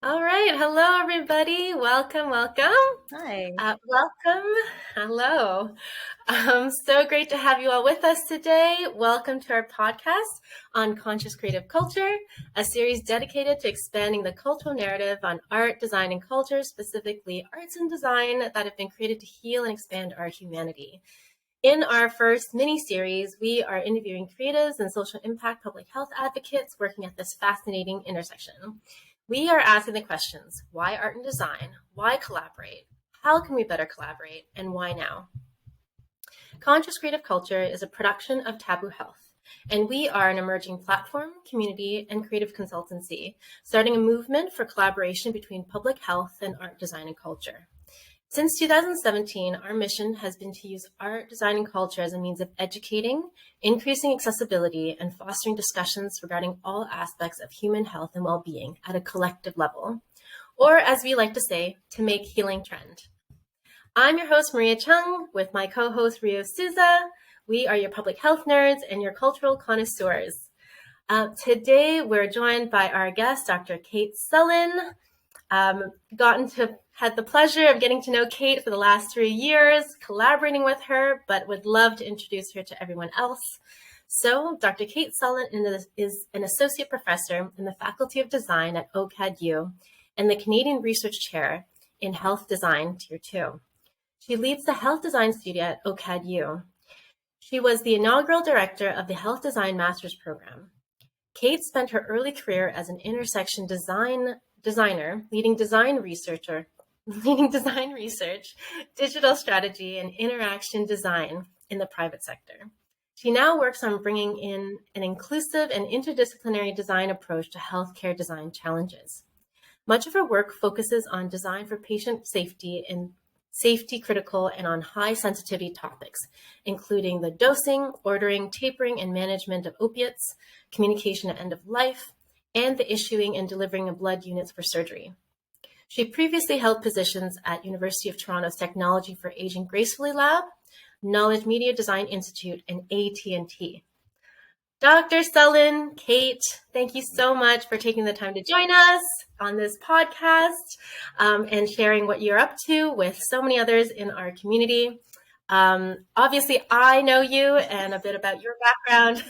All right. Hello, everybody. Welcome. Hi. Welcome. Hello. So great to have you all with us today. Welcome to our podcast on conscious creative culture, a series dedicated to expanding the cultural narrative on art, design, and culture, specifically arts and design that have been created to heal and expand our humanity. In our first mini-series, we are interviewing creatives and social impact public health advocates working at this fascinating intersection. We are asking the questions, why art and design? Why collaborate? How can we better collaborate? And why now? Conscious Creative Culture is a production of Taboo Health, and we are an emerging platform, community, and creative consultancy, starting a movement for collaboration between public health and art, design, and culture. Since 2017, our mission has been to use art, design, and culture as a means of educating, increasing accessibility, and fostering discussions regarding all aspects of human health and well-being at a collective level, or as we like to say, to make healing trend. I'm your host, Maria Chung, with my co-host, Rio Souza. We are your public health nerds and your cultural connoisseurs. Today, we're joined by our guest, Dr. Kate Sellen. Had the pleasure of getting to know Kate for the last 3 years, collaborating with her, but would love to introduce her to everyone else. So Dr. Kate Sellen is an associate professor in the Faculty of Design at OCAD U and the Canadian Research Chair in Health Design Tier 2. She leads the Health Design Studio at OCAD U. She was the inaugural director of the Health Design Master's Program. Kate spent her early career as an intersection designer, leading design research, digital strategy, and interaction design in the private sector. She now works on bringing in an inclusive and interdisciplinary design approach to healthcare design challenges. Much of her work focuses on design for patient safety and safety critical and on high sensitivity topics, including the dosing, ordering, tapering, and management of opiates, communication at end of life, and the issuing and delivering of blood units for surgery. She previously held positions at University of Toronto's Technology for Aging Gracefully Lab, Knowledge Media Design Institute, and AT&T. Dr. Sellen, Kate, thank you so much for taking the time to join us on this podcast and sharing what you're up to with so many others in our community. Obviously, I know you and a bit about your background.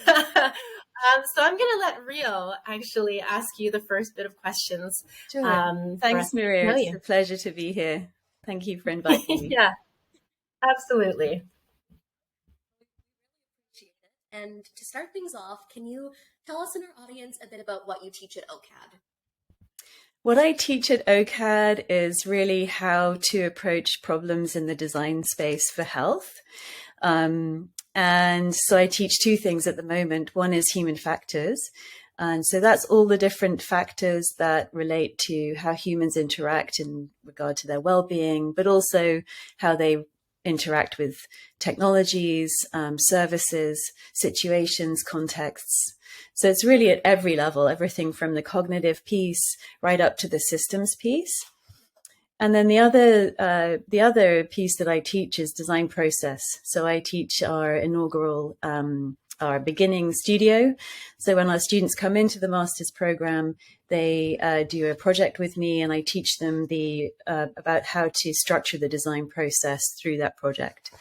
So I'm going to let Rio actually ask you the first bit of questions. Sure. Thanks, Maria. It's a pleasure to be here. Thank you for inviting me. Yeah, absolutely. And to start things off, can you tell us and our audience a bit about what you teach at OCAD? What I teach at OCAD is really how to approach problems in the design space for health. And so I teach two things at the moment. One is human factors. And so that's all the different factors that relate to how humans interact in regard to their well-being, but also how they interact with technologies, services, situations, contexts. So it's really at every level, everything from the cognitive piece right up to the systems piece. And then the other piece that I teach is design process. So I teach our inaugural, our beginning studio. So when our students come into the master's program, they do a project with me, and I teach them about how to structure the design process through that project.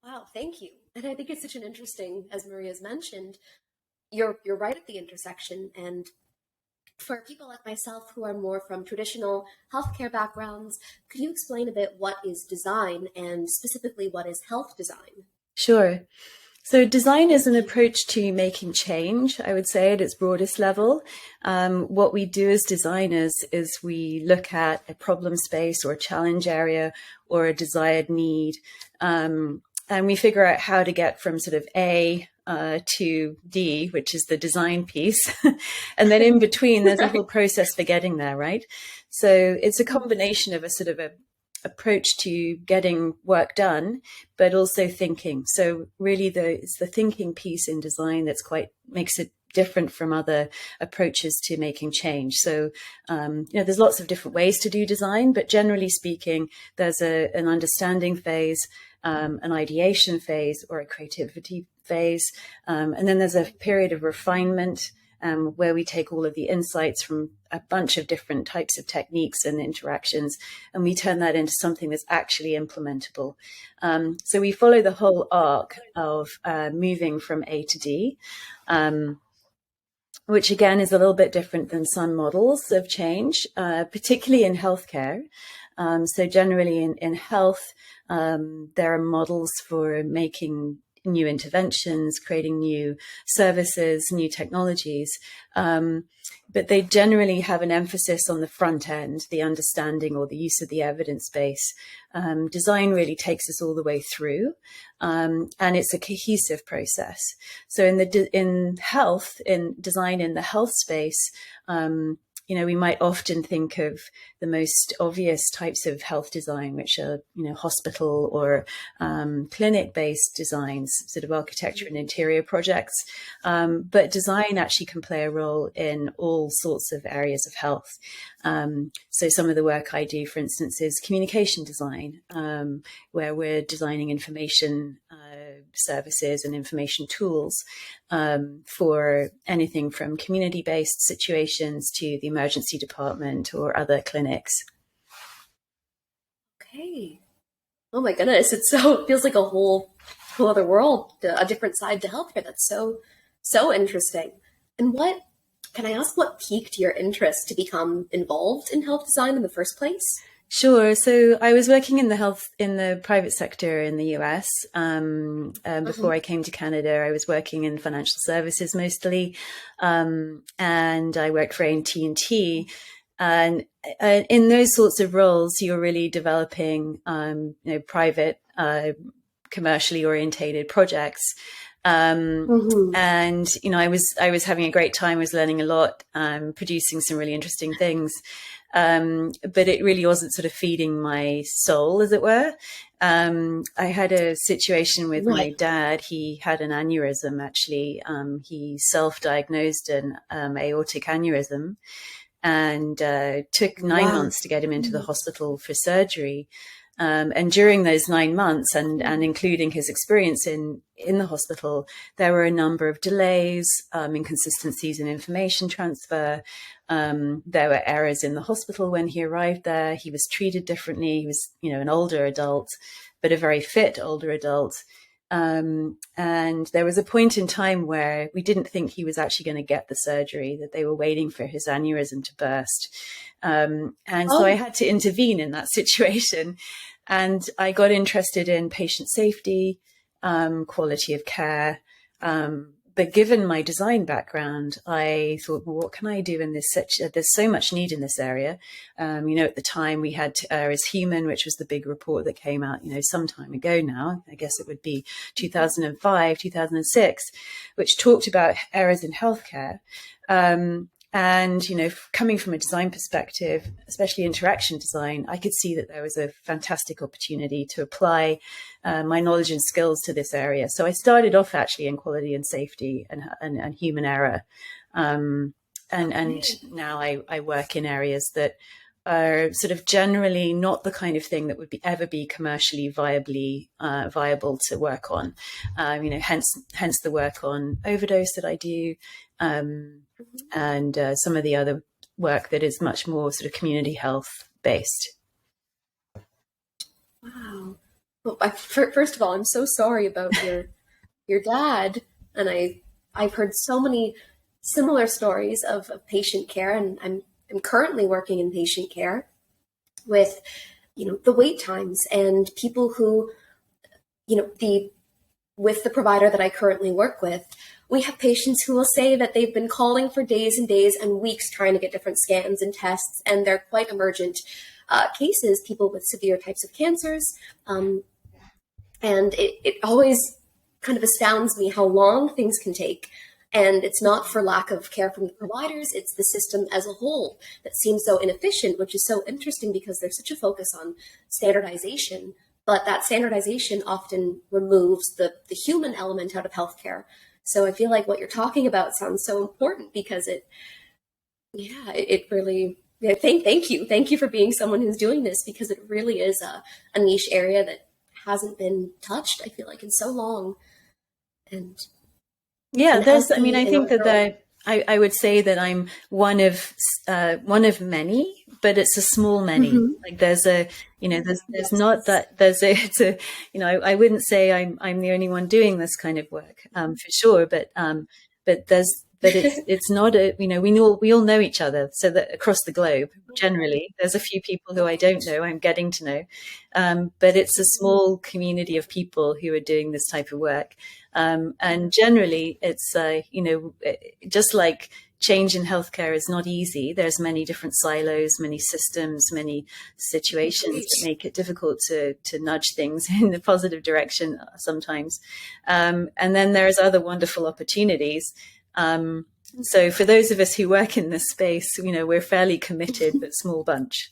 Wow, thank you. And I think it's such an interesting, as Maria's mentioned, you're right at the intersection. And for people like myself who are more from traditional healthcare backgrounds, could you explain a bit what is design and specifically what is health design? Sure. So design is an approach to making change, I would say, at its broadest level. What we do as designers is we look at a problem space or a challenge area or a desired need, and we figure out how to get from sort of A to D, which is the design piece. And then in between, there's a whole process for getting there, right? So it's a combination of a sort of a approach to getting work done, but also thinking. So really it's the thinking piece in design that's makes it different from other approaches to making change. So, there's lots of different ways to do design, but generally speaking, there's an understanding phase, an ideation phase, or a creativity phase. And then there's a period of refinement where we take all of the insights from a bunch of different types of techniques and interactions, and we turn that into something that's actually implementable. So we follow the whole arc of moving from A to D, which again is a little bit different than some models of change, particularly in healthcare. So generally in health, there are models for making new interventions, creating new services, new technologies. But they generally have an emphasis on the front end, the understanding or the use of the evidence base. Design really takes us all the way through, and it's a cohesive process. So in health, in design in the health space, we might often think of the most obvious types of health design, which are, hospital or clinic-based designs, sort of architecture and interior projects. But design actually can play a role in all sorts of areas of health. So some of the work I do, for instance, is communication design, where we're designing information services and information tools for anything from community-based situations to the emergency department or other clinics. Okay. Oh my goodness, it feels like a whole other world, a different side to healthcare. That's so interesting. And can I ask what piqued your interest to become involved in health design in the first place? Sure. So I was working in the private sector in the US. Before I came to Canada, I was working in financial services mostly. And I worked for AT&T. And in those sorts of roles, you're really developing, private, commercially orientated projects. And, I was having a great time. I was learning a lot, producing some really interesting things. But it really wasn't sort of feeding my soul, as it were. I had a situation with my dad. He had an aneurysm, actually. He self-diagnosed an aortic aneurysm and took 9 months to get him into the hospital for surgery. And during those 9 months, and including his experience in the hospital, there were a number of delays, inconsistencies in information transfer. There were errors in the hospital when he arrived there. He was treated differently. He was, an older adult, but a very fit older adult. And there was a point in time where we didn't think he was actually going to get the surgery, that they were waiting for his aneurysm to burst. So I had to intervene in that situation. And I got interested in patient safety, quality of care. But given my design background, I thought, well, what can I do in this? There's so much need in this area. At the time we had Error is Human, which was the big report that came out, some time ago now. I guess it would be 2005, 2006, which talked about errors in healthcare. And, coming from a design perspective, especially interaction design, I could see that there was a fantastic opportunity to apply my knowledge and skills to this area. So I started off actually in quality and safety and human error. And now I work in areas that are sort of generally not the kind of thing that would ever be commercially viable to work on. Hence the work on overdose that I do. And some of the other work that is much more sort of community health based. Wow. Well, first of all, I'm so sorry about your dad. And I've heard so many similar stories of patient care, and I'm currently working in patient care with, the wait times and people who, with the provider that I currently work with, we have patients who will say that they've been calling for days and days and weeks trying to get different scans and tests, and they're quite emergent cases, people with severe types of cancers. And it always kind of astounds me how long things can take. And it's not for lack of care from the providers, it's the system as a whole that seems so inefficient, which is so interesting because there's such a focus on standardization. But that standardization often removes the human element out of healthcare. So I feel like what you're talking about sounds so important because it really, thank you. Thank you for being someone who's doing this, because it really is a niche area that hasn't been touched, I feel like, in so long. And yeah, I think that I would say that I'm one of many, but it's a small many. Mm-hmm. Like there's a, there's not that it's a, I wouldn't say I'm the only one doing this kind of work, for sure. But it's not a, we all know each other. So that across the globe, generally, there's a few people who I don't know, I'm getting to know. But it's a small community of people who are doing this type of work. And generally it's, just like change in healthcare is not easy. There's many different silos, many systems, many situations that make it difficult to nudge things in the positive direction sometimes. And then there's other wonderful opportunities. So for those of us who work in this space, we're fairly committed, but small bunch.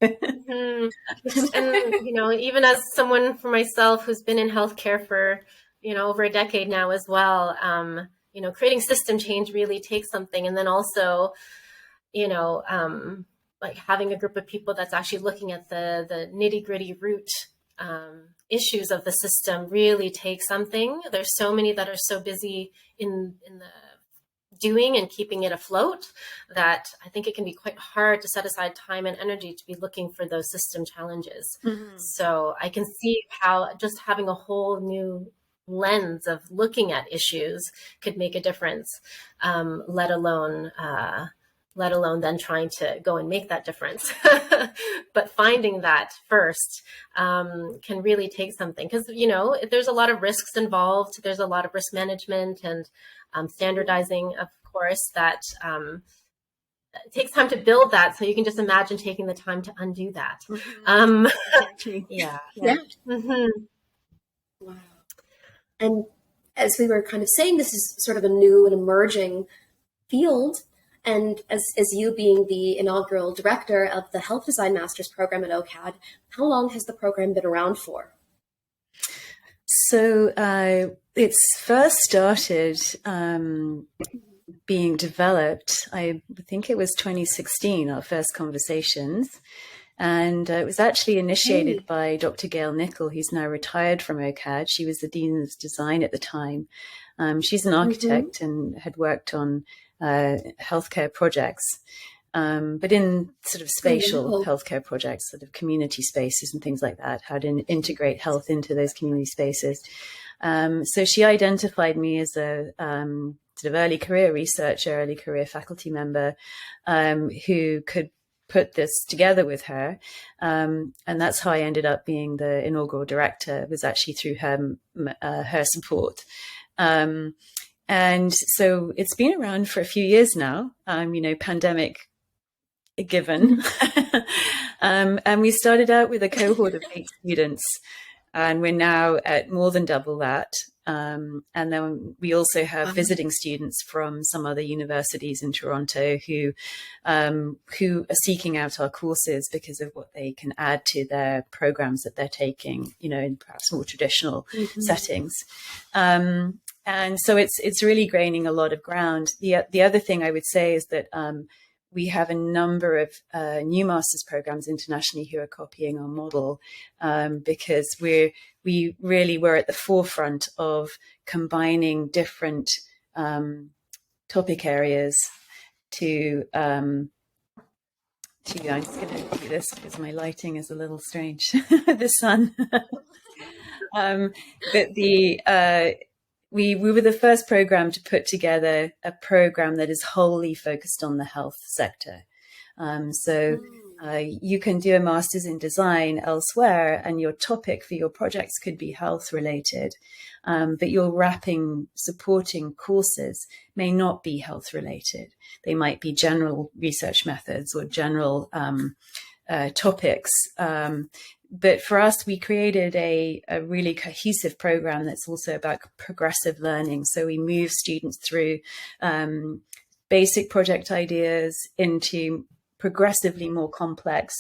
Mm-hmm. And, even as someone for myself who's been in healthcare for, over a decade now as well, creating system change really takes something. And then also, like having a group of people that's actually looking at the nitty gritty root issues of the system really takes something. There's so many that are so busy in the doing and keeping it afloat that I think it can be quite hard to set aside time and energy to be looking for those system challenges. Mm-hmm. So I can see how just having a whole new lens of looking at issues could make a difference, let alone then trying to go and make that difference. But finding that first can really take something, because there's a lot of risks involved. There's a lot of risk management and standardizing, of course, that it takes time to build that. So you can just imagine taking the time to undo that. Mm-hmm. Yeah. Mm-hmm. Wow. And as we were kind of saying, this is sort of a new and emerging field. And as you being the inaugural director of the Health Design Master's program at OCAD, how long has the program been around for? So it's first started being developed, I think it was 2016, our first conversations. And it was actually initiated by Dr. Gail Nicol, who's now retired from OCAD. She was the Dean of Design at the time. She's an architect and had worked on healthcare projects, but in sort of spatial healthcare projects, sort of community spaces and things like that, how to integrate health into those community spaces. So she identified me as a sort of early career researcher, early career faculty member who could put this together with her. And that's how I ended up being the inaugural director. It was actually through her support. And so it's been around for a few years now, pandemic given. And we started out with a cohort of 8 students, and we're now at more than double that. And then we also have visiting students from some other universities in Toronto who are seeking out our courses because of what they can add to their programs that they're taking, in perhaps more traditional settings. And so it's really gaining a lot of ground. The other thing I would say is that we have a number of new master's programs internationally who are copying our model, because we really were at the forefront of combining different topic areas to I'm just going to do this because my lighting is a little strange, the sun. But we were the first program to put together a program that is wholly focused on the health sector. You can do a master's in design elsewhere, and your topic for your projects could be health related, but your supporting courses may not be health related. They might be general research methods or general topics. But for us, we created a really cohesive program that's also about progressive learning. So we move students through basic project ideas into progressively more complex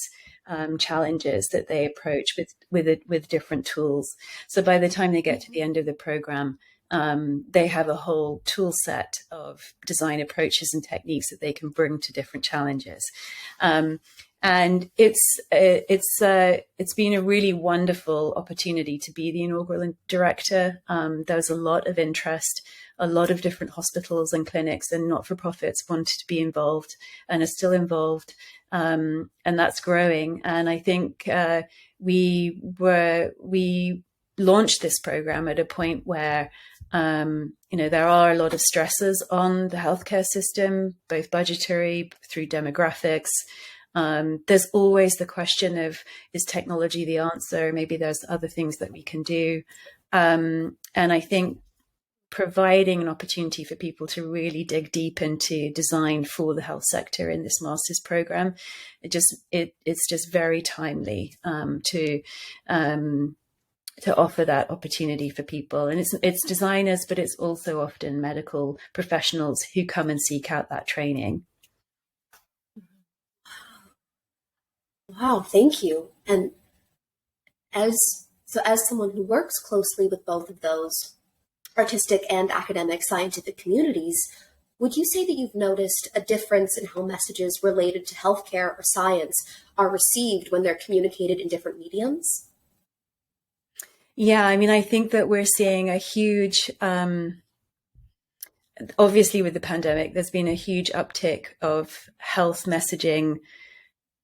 challenges that they approach with different tools. So by the time they get to the end of the program, they have a whole tool set of design approaches and techniques that they can bring to different challenges. And it's been a really wonderful opportunity to be the inaugural director. There was a lot of interest a lot of different hospitals and clinics and not-for-profits wanted to be involved and are still involved. And that's growing. And I think we launched this program at a point where there are a lot of stresses on the healthcare system, both budgetary, through demographics. There's always the question of, is technology the answer? Maybe there's other things that we can do. And I think providing an opportunity for people to really dig deep into design for the health sector in this master's program, it's just very timely to offer that opportunity for people. And it's designers, but it's also often medical professionals who come and seek out that training. Wow, thank you. And as someone who works closely with both of those artistic and academic scientific communities, would you say that you've noticed a difference in how messages related to healthcare or science are received when they're communicated in different mediums? Yeah, I mean, I think that we're seeing a huge, obviously with the pandemic, there's been a huge uptick of health messaging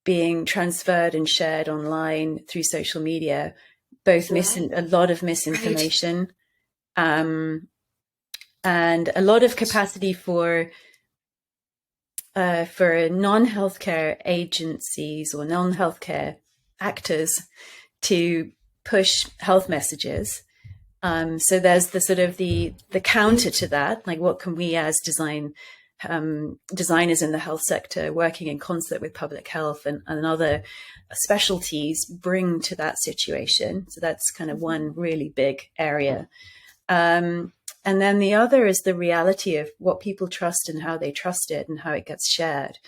being transferred and shared online through social media, both a lot of misinformation, and a lot of capacity for non-healthcare agencies or non-healthcare actors to push health messages. So there's the sort of the counter to that, like what can we as designers in the health sector working in concert with public health and other specialties bring to that situation. So that's kind of one really big area. And then the other is the reality of what people trust and how they trust it and how it gets shared.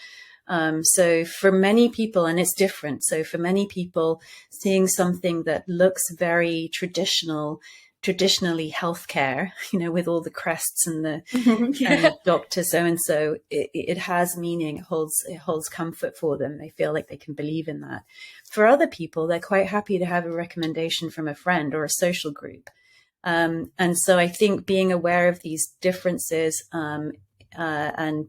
So for many people, and it's different. So for many people, seeing something that looks very traditionally healthcare, with all the crests and the and Dr. So-and-so, it has meaning, it holds comfort for them. They feel like they can believe in that. For other people, they're quite happy to have a recommendation from a friend or a social group. And so I think being aware of these differences and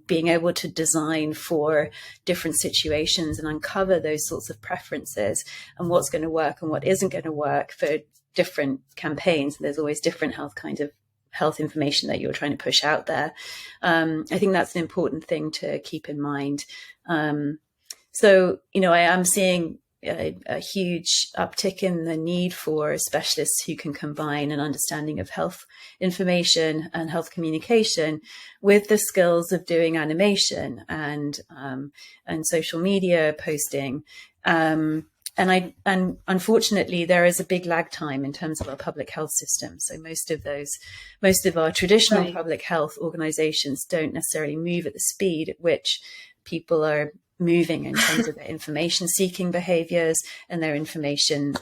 being able to design for different situations and uncover those sorts of preferences and what's going to work and what isn't going to work for different campaigns. There's always different health information that you're trying to push out there. I think that's an important thing to keep in mind. So, I am seeing a huge uptick in the need for specialists who can combine an understanding of health information and health communication with the skills of doing animation and social media posting. And unfortunately, there is a big lag time in terms of our public health system. So most of our traditional public health organizations don't necessarily move at the speed at which people are moving in terms of their information seeking behaviors and their information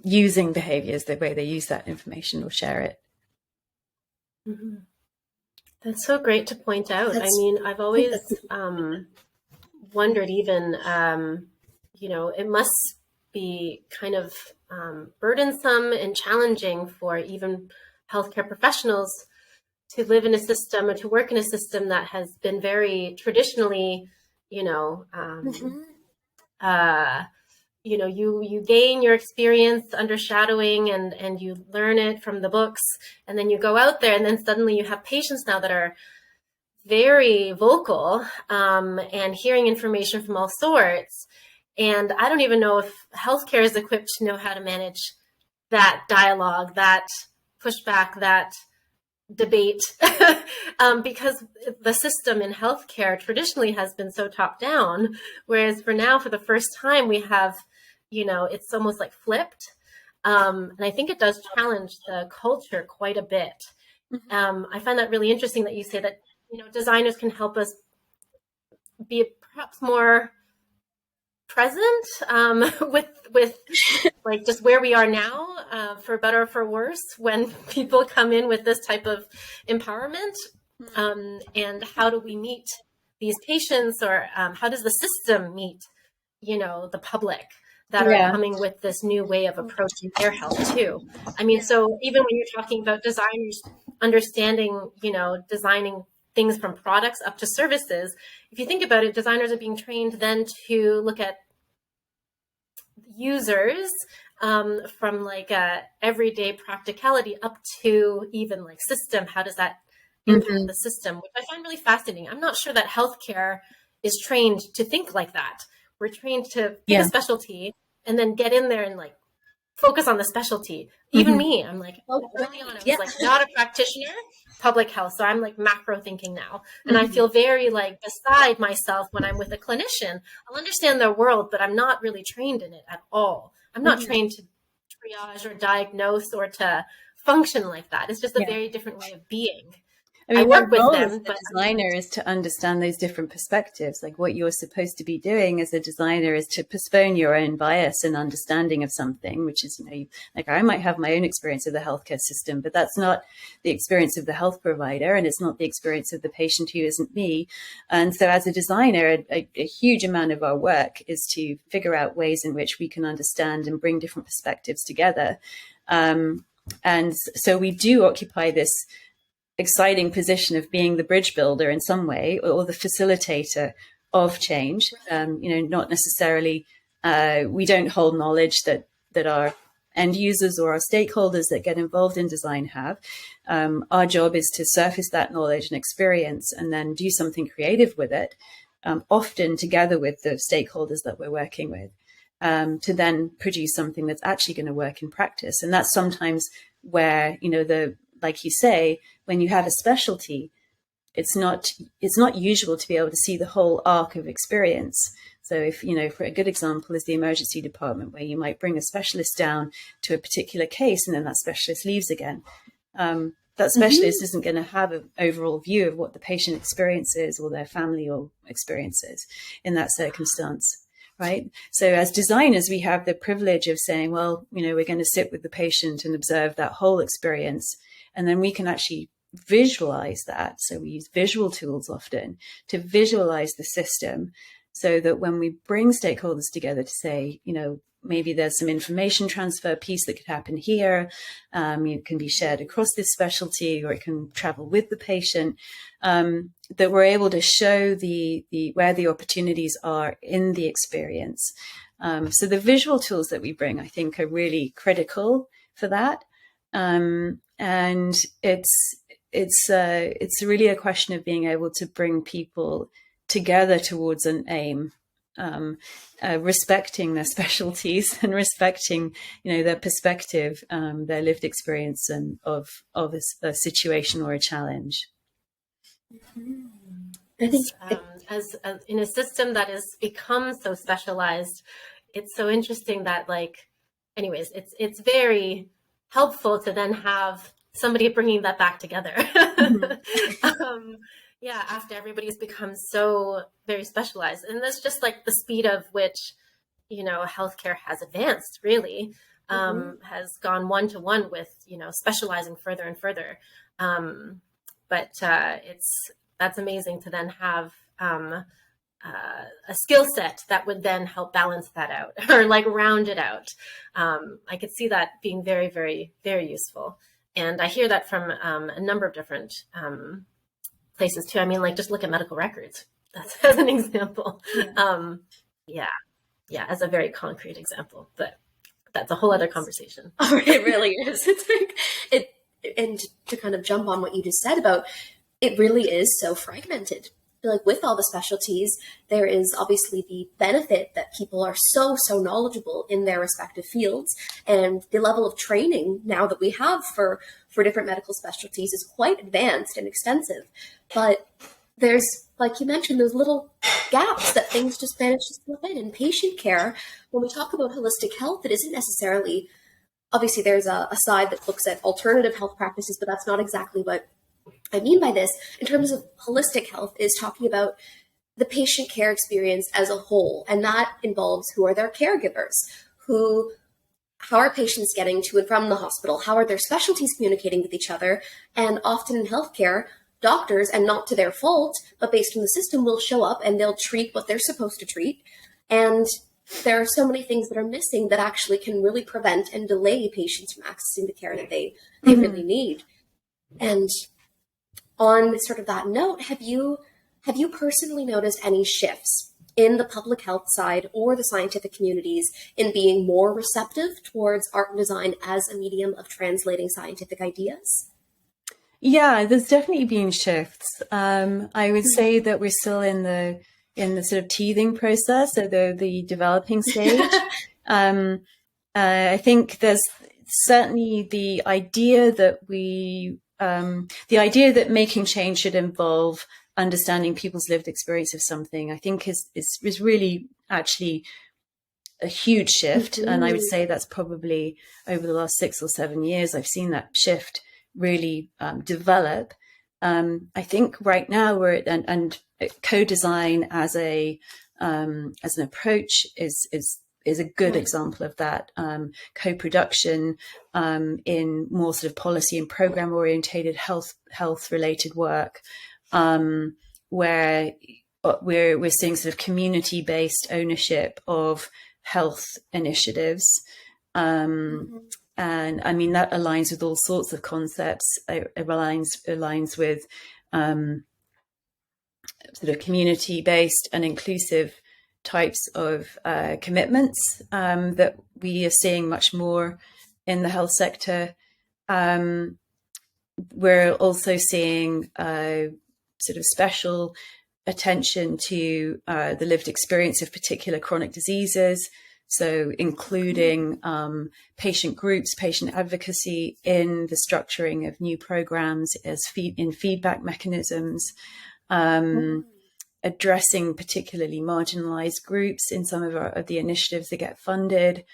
using behaviors, the way they use that information or share it. Mm-hmm. That's so great to point out. I've always wondered even, it must be kind of burdensome and challenging for even healthcare professionals to live in a system or to work in a system that has been very traditionally, you gain your experience under shadowing and you learn it from the books, and then you go out there and then suddenly you have patients now that are very vocal and hearing information from all sorts. And I don't even know if healthcare is equipped to know how to manage that dialogue, that pushback, that debate, because the system in healthcare traditionally has been so top down, whereas for the first time, we have, it's almost like flipped. And I think it does challenge the culture quite a bit. I find that really interesting that you say that, designers can help us be perhaps more present with like just where we are now, for better or for worse, when people come in with this type of empowerment, and how do we meet these patients, or how does the system meet, the public? that are coming with this new way of approaching their health too. I mean, so even when you're talking about designers understanding, designing things from products up to services, if you think about it, designers are being trained then to look at users from like everyday practicality up to even like system. How does that impact the system, which I find really fascinating. I'm not sure that healthcare is trained to think like that. We're trained to pick a specialty and then get in there and like focus on the specialty. Even me, I'm like, early on, I was like not a practitioner, public health. So I'm like macro thinking now. And I feel very like beside myself when I'm with a clinician. I'll understand their world, but I'm not really trained in it at all. I'm not trained to triage or diagnose or to function like that. It's just a very different way of being. I mean, I work with them, as a designer is to understand those different perspectives. Like what you're supposed to be doing as a designer is to postpone your own bias and understanding of something, which is, like I might have my own experience of the healthcare system, but that's not the experience of the health provider, and it's not the experience of the patient who isn't me. And so as a designer, a huge amount of our work is to figure out ways in which we can understand and bring different perspectives together. And so we do occupy this exciting position of being the bridge builder in some way, or the facilitator of change. Not necessarily, we don't hold knowledge that our end users or our stakeholders that get involved in design have. Our job is to surface that knowledge and experience and then do something creative with it, often together with the stakeholders that we're working with, to then produce something that's actually going to work in practice. And that's sometimes where, like you say, when you have a specialty, it's not usual to be able to see the whole arc of experience. So if, for a good example is the emergency department, where you might bring a specialist down to a particular case and then that specialist leaves again. That specialist isn't going to have an overall view of what the patient experiences or their family or experiences in that circumstance. Right. So as designers, we have the privilege of saying, well, we're going to sit with the patient and observe that whole experience. And then we can actually visualize that. So we use visual tools often to visualize the system, so that when we bring stakeholders together to say, maybe there's some information transfer piece that could happen here. It can be shared across this specialty, or it can travel with the patient, that we're able to show where the opportunities are in the experience. So the visual tools that we bring, I think, are really critical for that. And it's really a question of being able to bring people together towards an aim, respecting their specialties and respecting, their perspective, their lived experience and of a situation or a challenge. I think as in a system that has become so specialized, it's so interesting that anyways, it's very helpful to then have somebody bringing that back together. After everybody's become so very specialized. And that's just like the speed of which, healthcare has advanced, really, has gone one-to-one with, specializing further and further. But that's amazing to then have a skill set that would then help balance that out or round it out. I could see that being very, very, very useful. And I hear that from a number of different places too. I mean, just look at medical records. That's as an example. As a very concrete example, but that's a whole other conversation. Oh, it really is. It's and to kind of jump on what you just said about, it really is so fragmented. With all the specialties, there is obviously the benefit that people are so knowledgeable in their respective fields, and the level of training now that we have for different medical specialties is quite advanced and extensive. But there's, like you mentioned, those little gaps that things just manage to slip in patient care. When we talk about holistic health, it isn't necessarily, obviously there's a side that looks at alternative health practices, but that's not exactly what I mean by this. In terms of holistic health, is talking about the patient care experience as a whole. And that involves who are their caregivers, how are patients getting to and from the hospital, how are their specialties communicating with each other. And often in healthcare, doctors, and not to their fault, but based on the system, will show up and they'll treat what they're supposed to treat. And there are so many things that are missing that actually can really prevent and delay patients from accessing the care that they really need. And on sort of that note, have you personally noticed any shifts in the public health side or the scientific communities in being more receptive towards art and design as a medium of translating scientific ideas? Yeah, there's definitely been shifts. I would say that we're still in the sort of teething process, so the developing stage. I think there's certainly the idea that making change should involve understanding people's lived experience of something, I think is really actually a huge shift. And I would say that's probably over the last 6 or 7 years, I've seen that shift really develop. I think right now we're and co-design as an approach is a good example of that. Co-production in more sort of policy and program orientated health related work, where we're seeing sort of community based ownership of health initiatives. And I mean, that aligns with all sorts of concepts. It aligns with sort of community-based and inclusive types of commitments that we are seeing much more in the health sector. We're also seeing sort of special attention to the lived experience of particular chronic diseases. So including patient groups, patient advocacy in the structuring of new programs as feedback mechanisms, addressing particularly marginalized groups in some of the initiatives that get funded.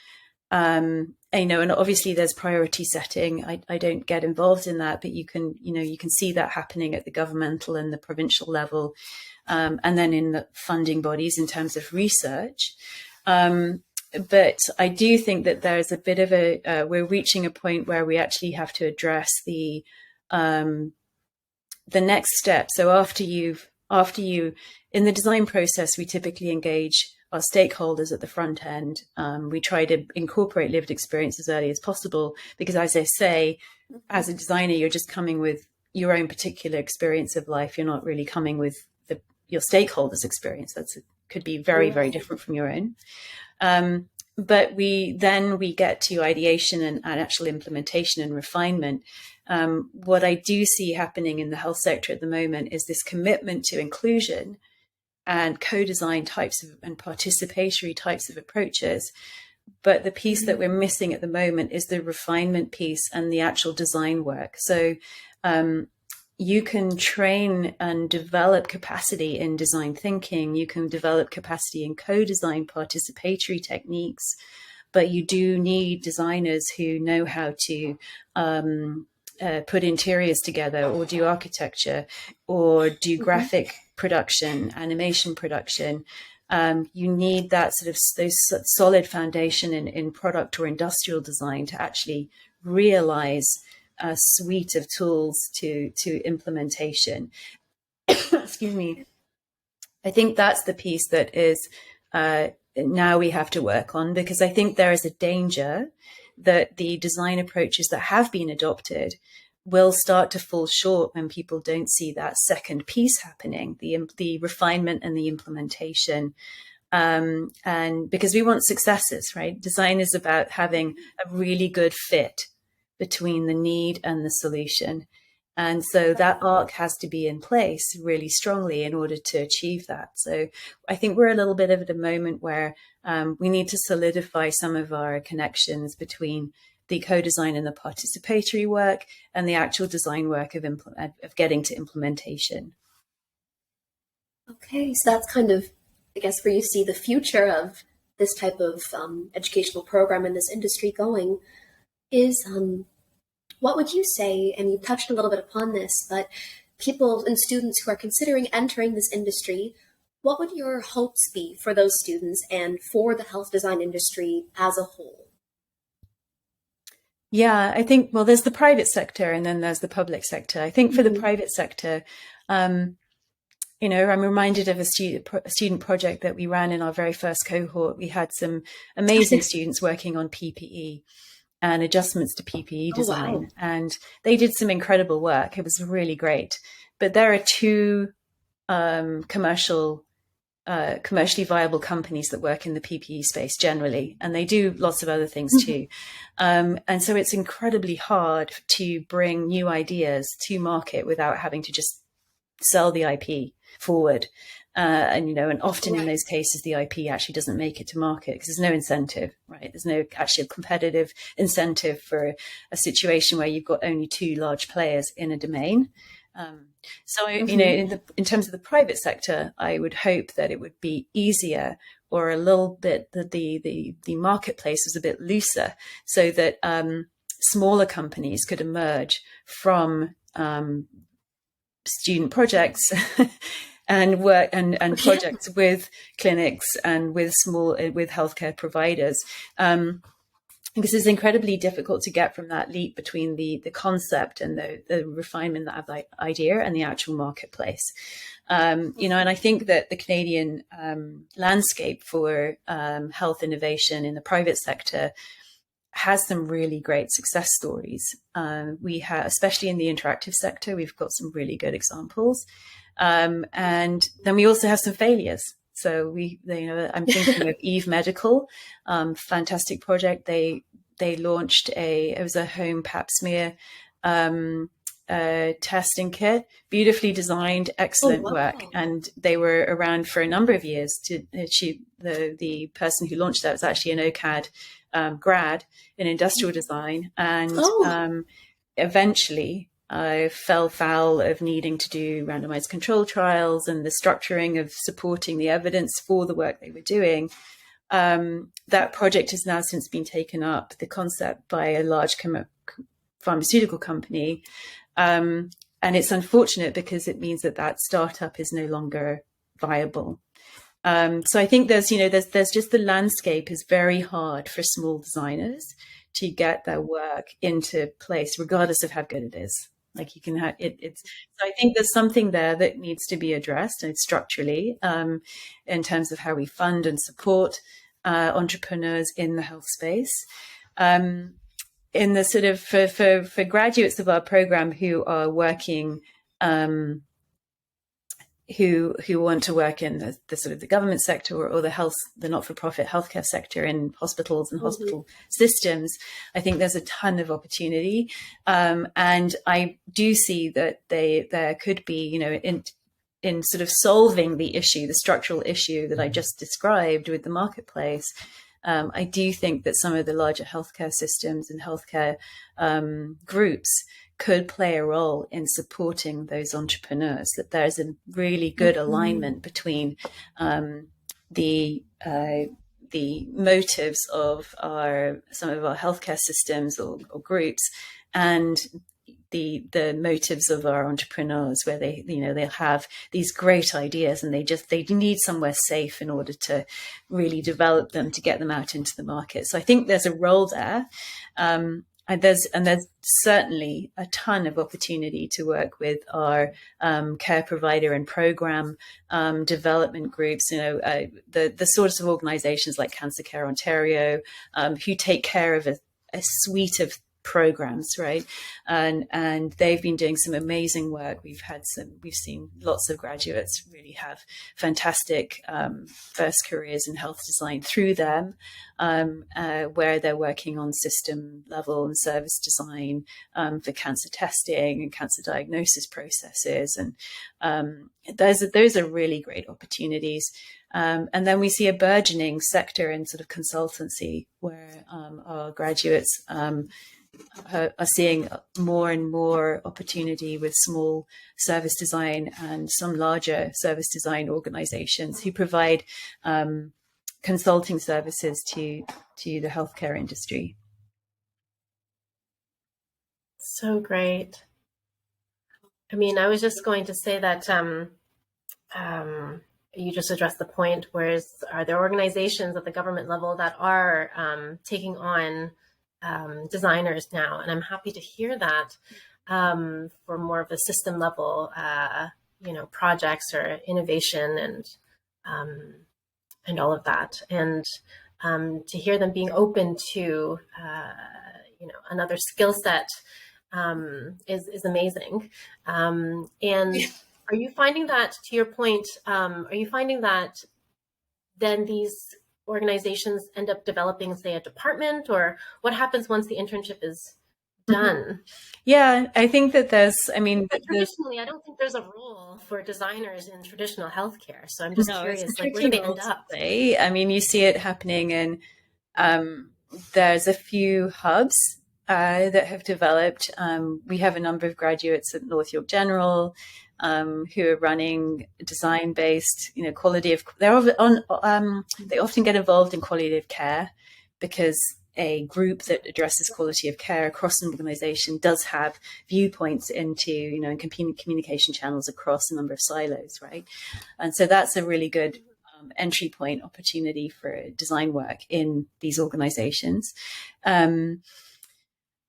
And obviously there's priority setting. I don't get involved in that, but you can see that happening at the governmental and the provincial level, and then in the funding bodies in terms of research. But I do think that there's a bit of we're reaching a point where we actually have to address the next step. So after you, in the design process, we typically engage our stakeholders at the front end. We try to incorporate lived experience as early as possible, because as I say, as a designer, you're just coming with your own particular experience of life. You're not really coming with your stakeholders' experience. Could be very, very different from your own. But we get to ideation and actual implementation and refinement. What I do see happening in the health sector at the moment is this commitment to inclusion and co-design types and participatory types of approaches. But the piece that we're missing at the moment is the refinement piece and the actual design work. So you can train and develop capacity in design thinking. You can develop capacity in co-design participatory techniques, but you do need designers who know how to put interiors together, or do architecture, or do graphic production, animation production. You need that sort of those solid foundation in product or industrial design to actually realize a suite of tools to implementation. Excuse me. I think that's the piece that is now we have to work on, because I think there is a danger that the design approaches that have been adopted will start to fall short when people don't see that second piece happening, the refinement and the implementation. And because we want successes, right? Design is about having a really good fit between the need and the solution. And so that arc has to be in place really strongly in order to achieve that. So I think we're a little bit of at a moment where we need to solidify some of our connections between the co-design and the participatory work and the actual design work of getting to implementation. Okay, so that's kind of, I guess, where you see the future of this type of educational program in this industry going is, what would you say, and you touched a little bit upon this, but people and students who are considering entering this industry, what would your hopes be for those students and for the health design industry as a whole? Yeah, I think, well, there's the private sector and then there's the public sector. I think for the private sector, I'm reminded of a student project that we ran in our very first cohort. We had some amazing students working on PPE and adjustments to PPE design. Oh, wow. And they did some incredible work. It was really great. But there are two commercially viable companies that work in the PPE space generally, and they do lots of other things too. And so it's incredibly hard to bring new ideas to market without having to just sell the IP forward. And often in those cases, the IP actually doesn't make it to market because there's no incentive, right? There's no actually competitive incentive for a situation where you've got only two large players in a domain. So, in terms of the private sector, I would hope that it would be easier, or a little bit that the marketplace was a bit looser, so that smaller companies could emerge from student projects and work and projects with clinics and with healthcare providers. Because it's incredibly difficult to get from that leap between the concept and the refinement of the idea and the actual marketplace. And I think that the Canadian landscape for health innovation in the private sector has some really great success stories. We have, especially in the interactive sector, we've got some really good examples. And then we also have some failures. So I'm thinking of Eve Medical, fantastic project. They launched it was a home pap smear testing kit, beautifully designed, excellent work. And they were around for a number of years. The person who launched that was actually an OCAD grad in industrial design, and eventually I fell foul of needing to do randomized control trials and the structuring of supporting the evidence for the work they were doing. That project has now since been taken up, the concept, by a large pharmaceutical company. And it's unfortunate because it means that startup is no longer viable. So I think there's just the landscape is very hard for small designers to get their work into place, regardless of how good it is. Like you can have it. So I think there's something there that needs to be addressed, and structurally, in terms of how we fund and support entrepreneurs in the health space. In the sort of for graduates of our program who are working, who want to work in the sort of the government sector or the not-for-profit healthcare sector in hospitals and hospital systems, I think there's a ton of opportunity. And I do see that there could be, in sort of solving the structural issue that I just described with the marketplace. I do think that some of the larger healthcare systems and healthcare groups could play a role in supporting those entrepreneurs, that there's a really good alignment between the motives of some of our healthcare systems or groups and the motives of our entrepreneurs, where they'll have these great ideas and they need somewhere safe in order to really develop them, to get them out into the market. So I think there's a role there. And there's certainly a ton of opportunity to work with our care provider and program development groups. The sorts of organisations like Cancer Care Ontario, who take care of a suite of programs, right? And they've been doing some amazing work. We've seen lots of graduates really have fantastic first careers in health design through them, where they're working on system level and service design for cancer testing and cancer diagnosis processes. And those are really great opportunities. And then we see a burgeoning sector in sort of consultancy, where our graduates are seeing more and more opportunity with small service design and some larger service design organizations who provide consulting services to the healthcare industry. So great. I mean, I was just going to say that you just addressed the point, whereas are there organizations at the government level that are taking on designers now? And I'm happy to hear that for more of the system level, projects or innovation and all of that. And to hear them being open to, another skill set is amazing. And are you finding that, to your point, are you finding that then these organizations end up developing, say, a department, or what happens once the internship is done? Yeah, I think that traditionally, I don't think there's a role for designers in traditional healthcare. So I'm just curious, like, where do they end up? I mean, you see it happening in, there's a few hubs that have developed. We have a number of graduates at North York General who are running design-based, quality of. They often get involved in quality of care because a group that addresses quality of care across an organization does have viewpoints into, communication channels across a number of silos, right? And so that's a really good entry point opportunity for design work in these organizations. And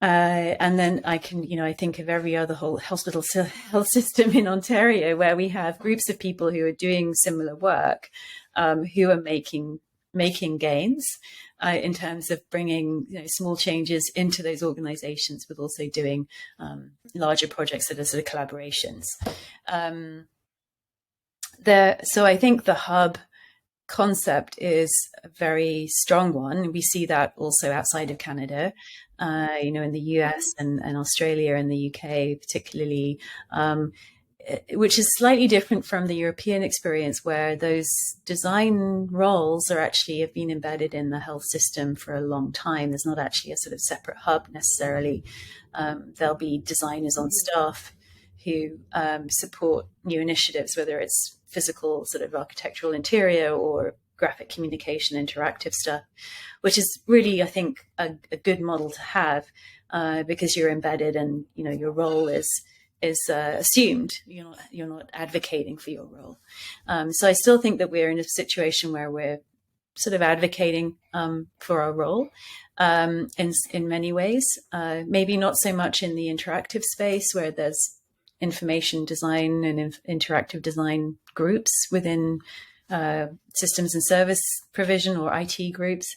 then I think of every other whole hospital health system in Ontario where we have groups of people who are doing similar work, who are making gains in terms of bringing small changes into those organizations, but also doing larger projects that are sort of collaborations. So I think the hub concept is a very strong one. We see that also outside of Canada, in the US and Australia and the UK particularly, which is slightly different from the European experience, where those design roles have been embedded in the health system for a long time. There's not actually a sort of separate hub necessarily. There'll be designers on staff who support new initiatives, whether it's physical sort of architectural interior or graphic communication, interactive stuff, which is really, I think, a good model to have because you're embedded and, your role is assumed. You're not advocating for your role. So I still think that we're in a situation where we're sort of advocating for our role in many ways. Maybe not so much in the interactive space where there's information design and interactive design groups within systems and service provision or IT groups.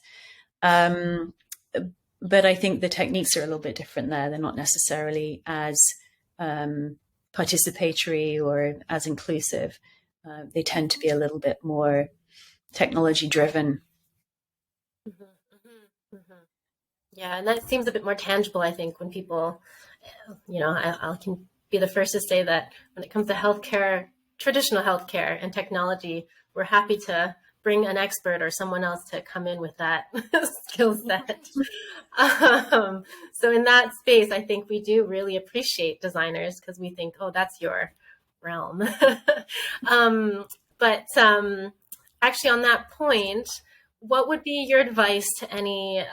But I think the techniques are a little bit different there. They're not necessarily as participatory or as inclusive. They tend to be a little bit more technology driven. Mm-hmm, mm-hmm, mm-hmm. Yeah, and that seems a bit more tangible, I think, when people, I can be the first to say that when it comes to healthcare, traditional healthcare and technology, we're happy to bring an expert or someone else to come in with that skill set. So in that space, I think we do really appreciate designers because we think, oh, that's your realm. But actually on that point, what would be your advice to any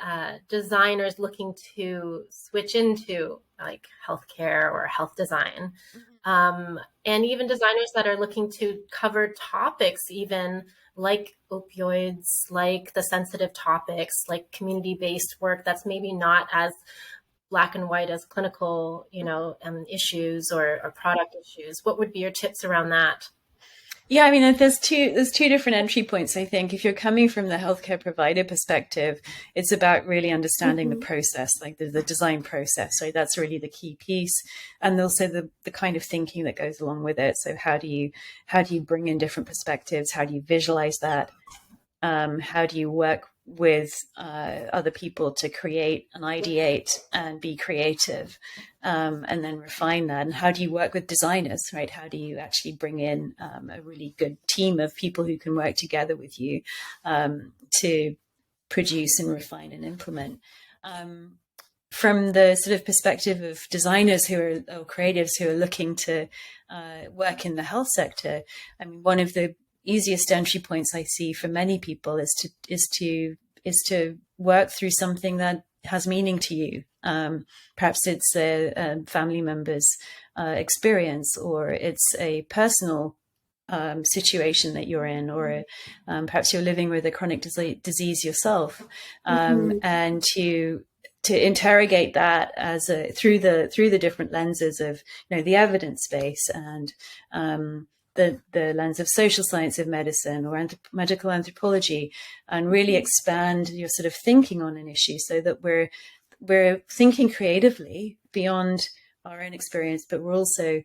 designers looking to switch into like healthcare or health design? And even designers that are looking to cover topics even like opioids, like the sensitive topics, like community-based work that's maybe not as black and white as clinical, issues or product issues. What would be your tips around that? Yeah, I mean, there's two different entry points, I think. If you're coming from the healthcare provider perspective, it's about really understanding the process, like the design process. So that's really the key piece. And also the kind of thinking that goes along with it. So how do you bring in different perspectives? How do you visualize that? How do you work with other people to create and ideate and be creative, and then refine that? And how do you work with designers, right? How do you actually bring in a really good team of people who can work together with you to produce and refine and implement? From the sort of perspective of designers or creatives who are looking to work in the health sector, I mean, one of the easiest entry points I see for many people is to work through something that has meaning to you. Perhaps it's a family member's experience, or it's a personal situation that you're in, or perhaps you're living with a chronic disease yourself, and to interrogate that through the different lenses of the evidence base and the lens of social science of medicine or medical anthropology, and really expand your sort of thinking on an issue so that we're thinking creatively beyond our own experience, but we're also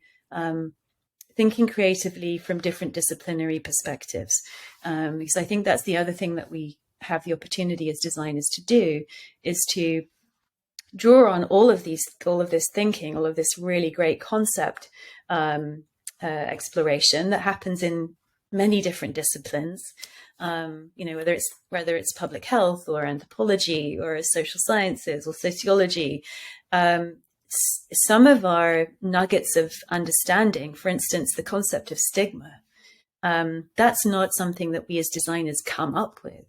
thinking creatively from different disciplinary perspectives. Because I think that's the other thing that we have the opportunity as designers to do, is to draw on all of this thinking, all of this really great concept exploration that happens in many different disciplines. Whether it's public health or anthropology or social sciences or sociology. Some of our nuggets of understanding, for instance, the concept of stigma, that's not something that we as designers come up with,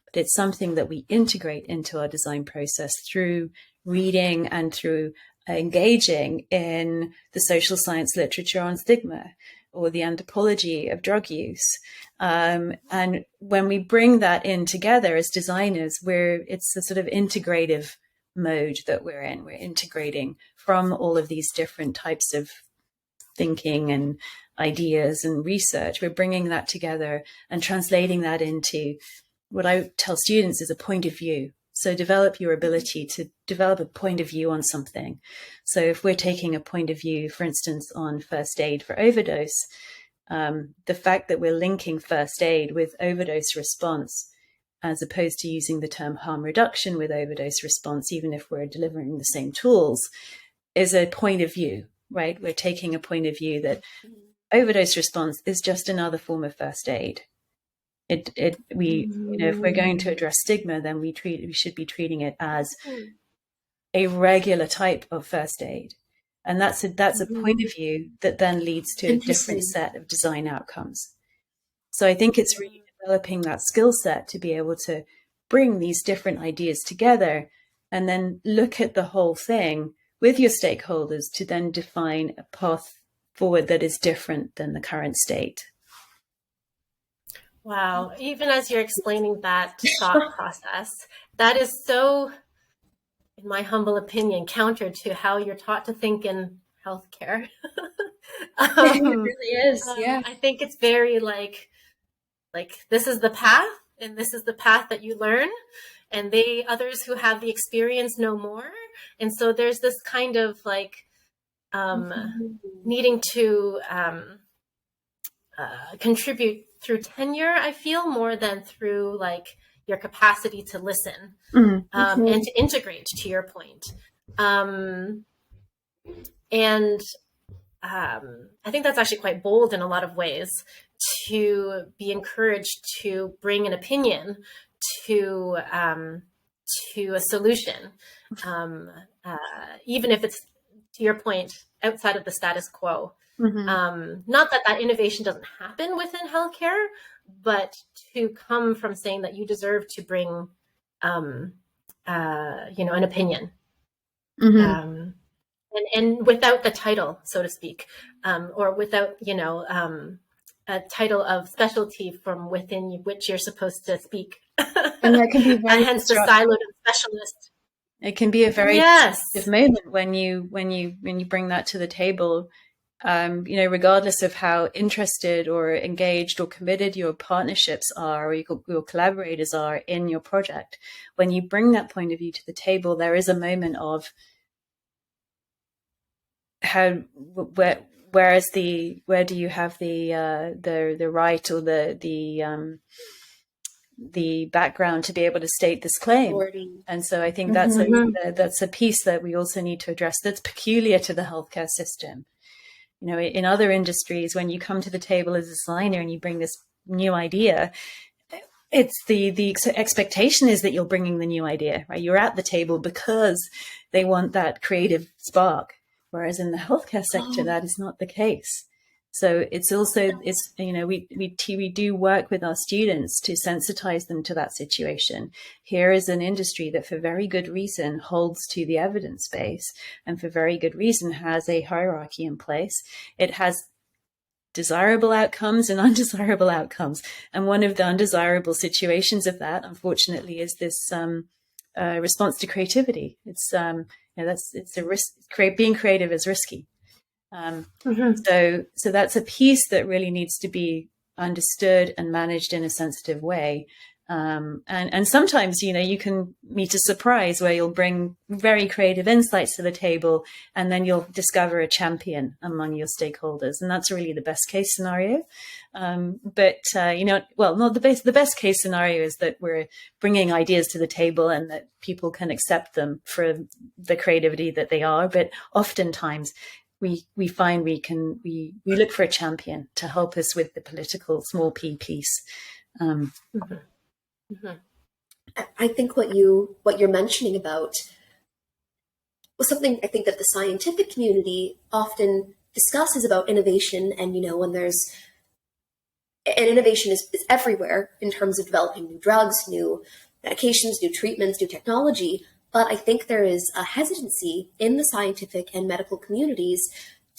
but it's something that we integrate into our design process through reading and through engaging in the social science literature on stigma or the anthropology of drug use. And when we bring that in together as designers, it's a sort of integrative mode that we're in. We're integrating from all of these different types of thinking and ideas and research. We're bringing that together and translating that into what I tell students is a point of view. So develop your ability to develop a point of view on something. So if we're taking a point of view, for instance, on first aid for overdose, the fact that we're linking first aid with overdose response, as opposed to using the term harm reduction with overdose response, even if we're delivering the same tools, is a point of view, right? We're taking a point of view that overdose response is just another form of first aid. If we're going to address stigma, then we should be treating it as a regular type of first aid. And that's a point of view that then leads to a different set of design outcomes. So I think it's really developing that skill set to be able to bring these different ideas together and then look at the whole thing with your stakeholders to then define a path forward that is different than the current state. Wow. Even as you're explaining that thought process, that is so, in my humble opinion, counter to how you're taught to think in healthcare. It really is. Yeah. I think it's very like this is the path, and this is the path that you learn, and others who have the experience know more. And so there's this kind of like needing to contribute through tenure, I feel, more than through like your capacity to listen and to integrate, to your point. And I think that's actually quite bold in a lot of ways, to be encouraged to bring an opinion to a solution, even if it's, to your point, outside of the status quo. Not that innovation doesn't happen within healthcare, but to come from saying that you deserve to bring, an opinion, and without the title, so to speak, or without, a title of specialty from within which you're supposed to speak. And that can be very hence the siloed specialist. It can be a very disruptive moment when you bring that to the table. Regardless of how interested or engaged or committed your partnerships are, or your collaborators are in your project, when you bring that point of view to the table, there is a moment of where do you have the right or the background to be able to state this claim? And so I think that's a piece that we also need to address, that's peculiar to the healthcare system. In other industries, when you come to the table as a designer and you bring this new idea, it's the expectation is that you're bringing the new idea, right? You're at the table because they want that creative spark. Whereas in the healthcare sector, that is not the case. So we do work with our students to sensitize them to that situation. Here is an industry that for very good reason holds to the evidence base, and for very good reason has a hierarchy in place. It has desirable outcomes and undesirable outcomes. And one of the undesirable situations of that, unfortunately, is this response to creativity. It's a risk. Being creative is risky. So that's a piece that really needs to be understood and managed in a sensitive way. And sometimes, you can meet a surprise where you'll bring very creative insights to the table, and then you'll discover a champion among your stakeholders. And that's really the best case scenario. Not the best case scenario is that we're bringing ideas to the table and that people can accept them for the creativity that they are. But oftentimes we find we look for a champion to help us with the political small p piece. I think what you're mentioning about was something I think that the scientific community often discusses about innovation. And innovation is everywhere in terms of developing new drugs, new medications, new treatments, new technology. But I think there is a hesitancy in the scientific and medical communities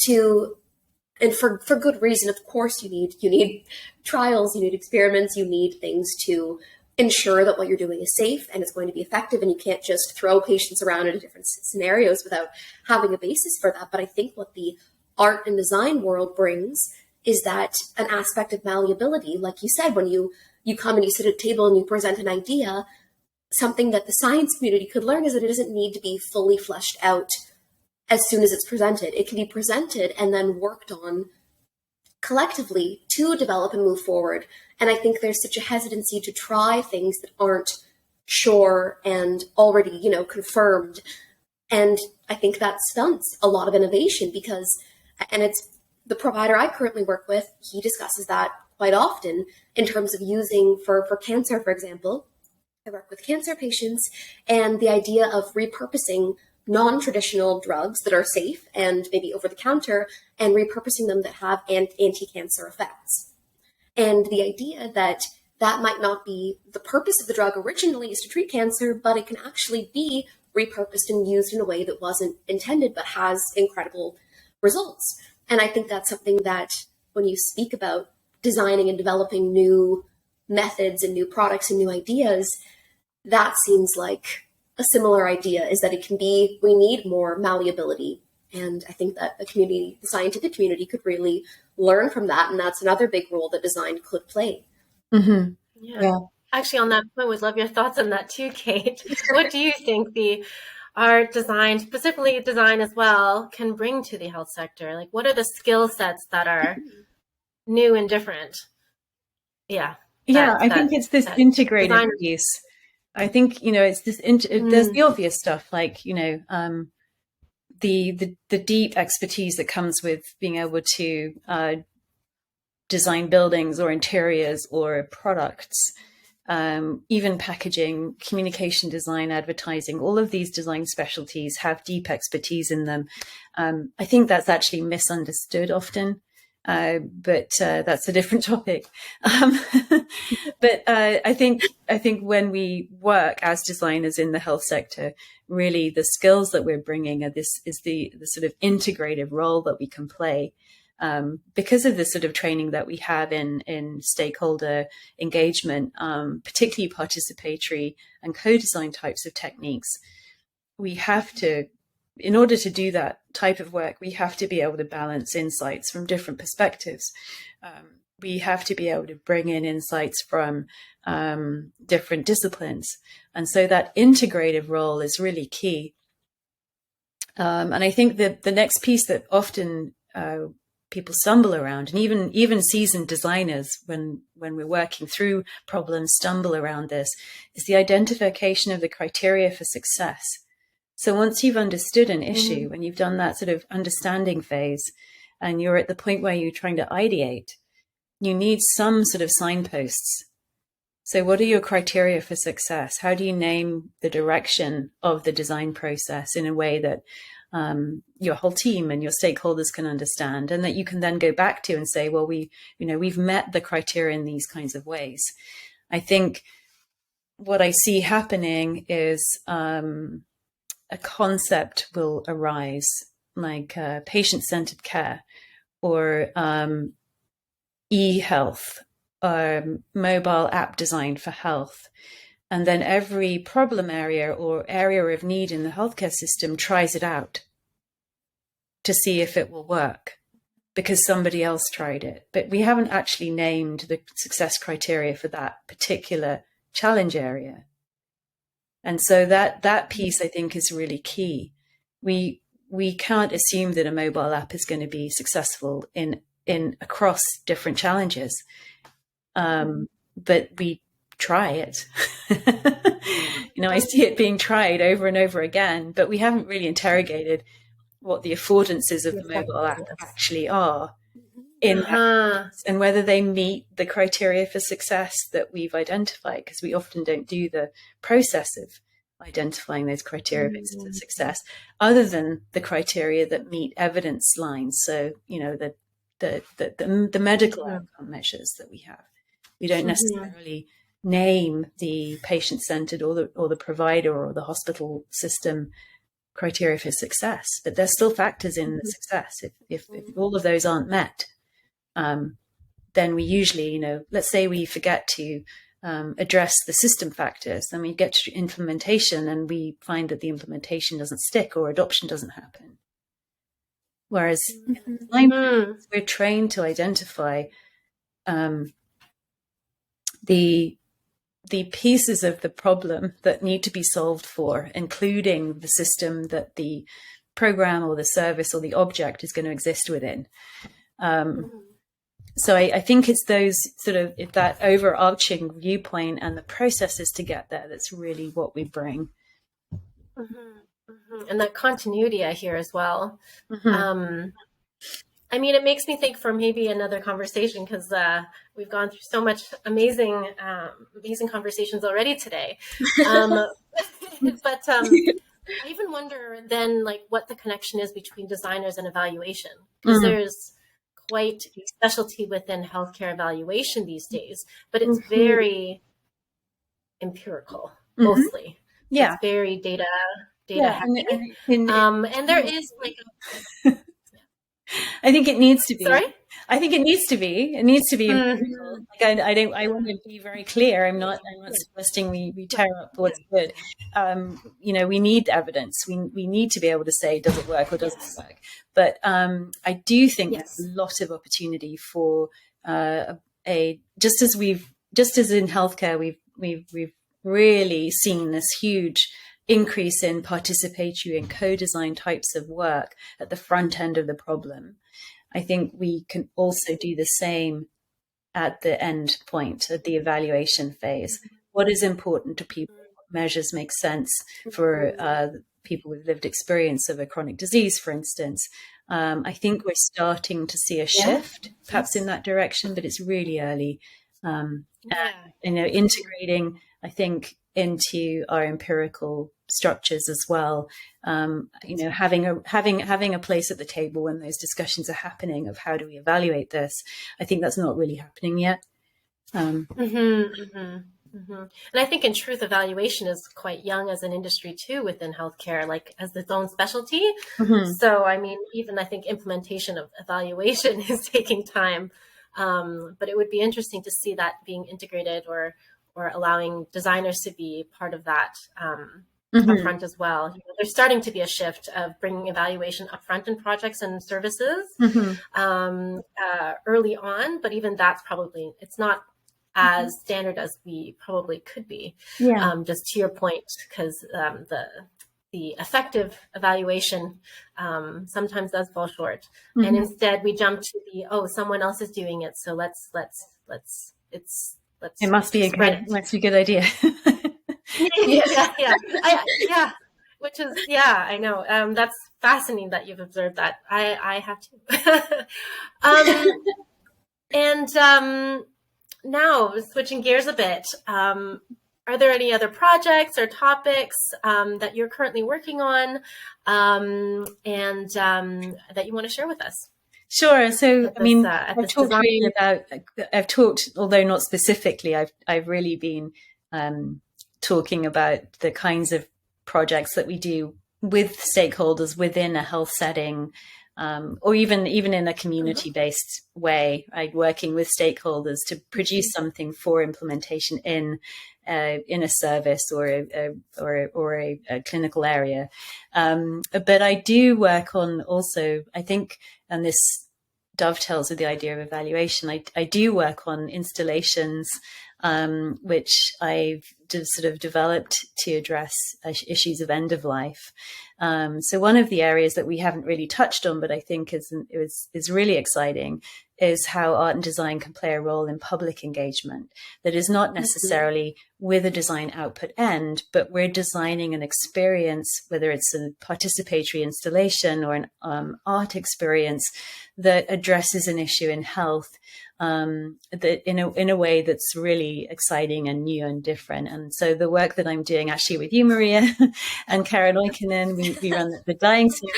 and for good reason. Of course, you need trials, you need experiments, you need things to ensure that what you're doing is safe and it's going to be effective, and you can't just throw patients around into different scenarios without having a basis for that. But I think what the art and design world brings is that an aspect of malleability. Like you said, when you come and you sit at a table and you present an idea, something that the science community could learn is that it doesn't need to be fully fleshed out as soon as it's presented. It can be presented and then worked on collectively to develop and move forward. And I think there's such a hesitancy to try things that aren't sure and already, confirmed. And I think that stunts a lot of innovation and it's the provider I currently work with, he discusses that quite often in terms of using for cancer, for example. I work with cancer patients, and the idea of repurposing non-traditional drugs that are safe and maybe over the counter and repurposing them that have anti-cancer effects. And the idea that might not be the purpose of the drug originally is to treat cancer, but it can actually be repurposed and used in a way that wasn't intended but has incredible results. And I think that's something that when you speak about designing and developing new methods and new products and new ideas, that seems like a similar idea, is that we need more malleability. And I think that the scientific community could really learn from that. And that's another big role that design could play. Mm-hmm. Yeah. Actually, on that point, would love your thoughts on that too, Kate. What do you think the art design, specifically design as well, can bring to the health sector? Like, what are the skill sets that are new and different? I think it's this integrated piece. I think, it's this, there's the obvious stuff, like, the deep expertise that comes with being able to design buildings or interiors or products, even packaging, communication design, advertising. All of these design specialties have deep expertise in them. I think that's actually misunderstood often. But that's a different topic. But I think when we work as designers in the health sector, really the skills that we're bringing are the sort of integrative role that we can play, because of the sort of training that we have in stakeholder engagement, particularly participatory and co-design types of techniques. We have to, in order to do that type of work, we have to be able to balance insights from different perspectives. We have to be able to bring in insights from different disciplines. And so that integrative role is really key. And I think that the next piece that often people stumble around, and even seasoned designers, when we're working through problems, stumble around this, is the identification of the criteria for success. So once you've understood an issue, when you've done that sort of understanding phase, and you're at the point where you're trying to ideate, you need some sort of signposts. So what are your criteria for success? How do you name the direction of the design process in a way that your whole team and your stakeholders can understand, and that you can then go back to and say, well, we've met the criteria in these kinds of ways. I think what I see happening is a concept will arise, like patient-centered care or e-health, mobile app designed for health. And then every problem area or area of need in the healthcare system tries it out. to see if it will work because somebody else tried it. But we haven't actually named the success criteria for that particular challenge area. And so that piece, I think, is really key. We can't assume that a mobile app is going to be successful in across different challenges. But we try it. I see it being tried over and over again, but we haven't really interrogated what the affordances of the mobile app actually are in that, and whether they meet the criteria for success that we've identified, because we often don't do the process of identifying those criteria for success other than the criteria that meet evidence lines. So, the medical outcome measures that we have. We don't necessarily name the patient-centered or the provider or the hospital system criteria for success, but there's still factors in the success. If all of those aren't met, then we usually, let's say we forget to address the system factors, then we get to implementation and we find that the implementation doesn't stick or adoption doesn't happen. Whereas we're trained to identify the pieces of the problem that need to be solved for, including the system that the program or the service or the object is going to exist within. So I think it's those sort of that overarching viewpoint and the processes to get there that's really what we bring. And that continuity I hear as well. I mean, it makes me think for maybe another conversation, because we've gone through so much amazing conversations already today. But I even wonder then, like, what the connection is between designers and evaluation, because there's quite a specialty within healthcare evaluation these days, but it's very empirical, mostly. Yeah, it's very data heavy. And there is like I think it needs to be. Sorry? I think it needs to be. It needs to be empirical. Like I want to be very clear. I'm not suggesting we tear up what's good. We need evidence. We need to be able to say, does it work or doesn't it work? But I do think there's a lot of opportunity for just as in healthcare, we've really seen this huge increase in participatory and co-design types of work at the front end of the problem. I think we can also do the same at the end point, at the evaluation phase. What is important to people? What measures make sense for people with lived experience of a chronic disease, for instance? I think we're starting to see a shift, perhaps in that direction, but it's really early. Integrating, I think, into our empirical structures as well. Having a place at the table when those discussions are happening of how do we evaluate this. I think that's not really happening yet. And I think in truth, evaluation is quite young as an industry too within healthcare, like as its own specialty. So, I mean, even I think implementation of evaluation is taking time. But it would be interesting to see that being integrated or allowing designers to be part of that upfront as well. There's starting to be a shift of bringing evaluation upfront in projects and services early on, but even that's probably, it's not as standard as we probably could be. Just to your point, because the effective evaluation sometimes does fall short, and instead we jump to someone else is doing it, so let's it must be a good idea. Which is I know. That's fascinating that you've observed that. I have to. Now switching gears a bit, are there any other projects or topics that you're currently working on and that you want to share with us? Sure. So, I've talked, although not specifically, I've really been talking about the kinds of projects that we do with stakeholders within a health setting, or even in a community-based way, working with stakeholders to produce something for implementation in a service or a clinical area. But I do work on also, I think, and this dovetails with the idea of evaluation. I do work on installations, which I've sort of developed to address issues of end of life. So one of the areas that we haven't really touched on, but I think is really exciting, is how art and design can play a role in public engagement that is not necessarily with a design output end, but we're designing an experience, whether it's a participatory installation or an art experience that addresses an issue in health, that in a way that's really exciting and new and different. And so the work that I'm doing actually with you, Maria, and Karen Oikinen, we run the Dying Series.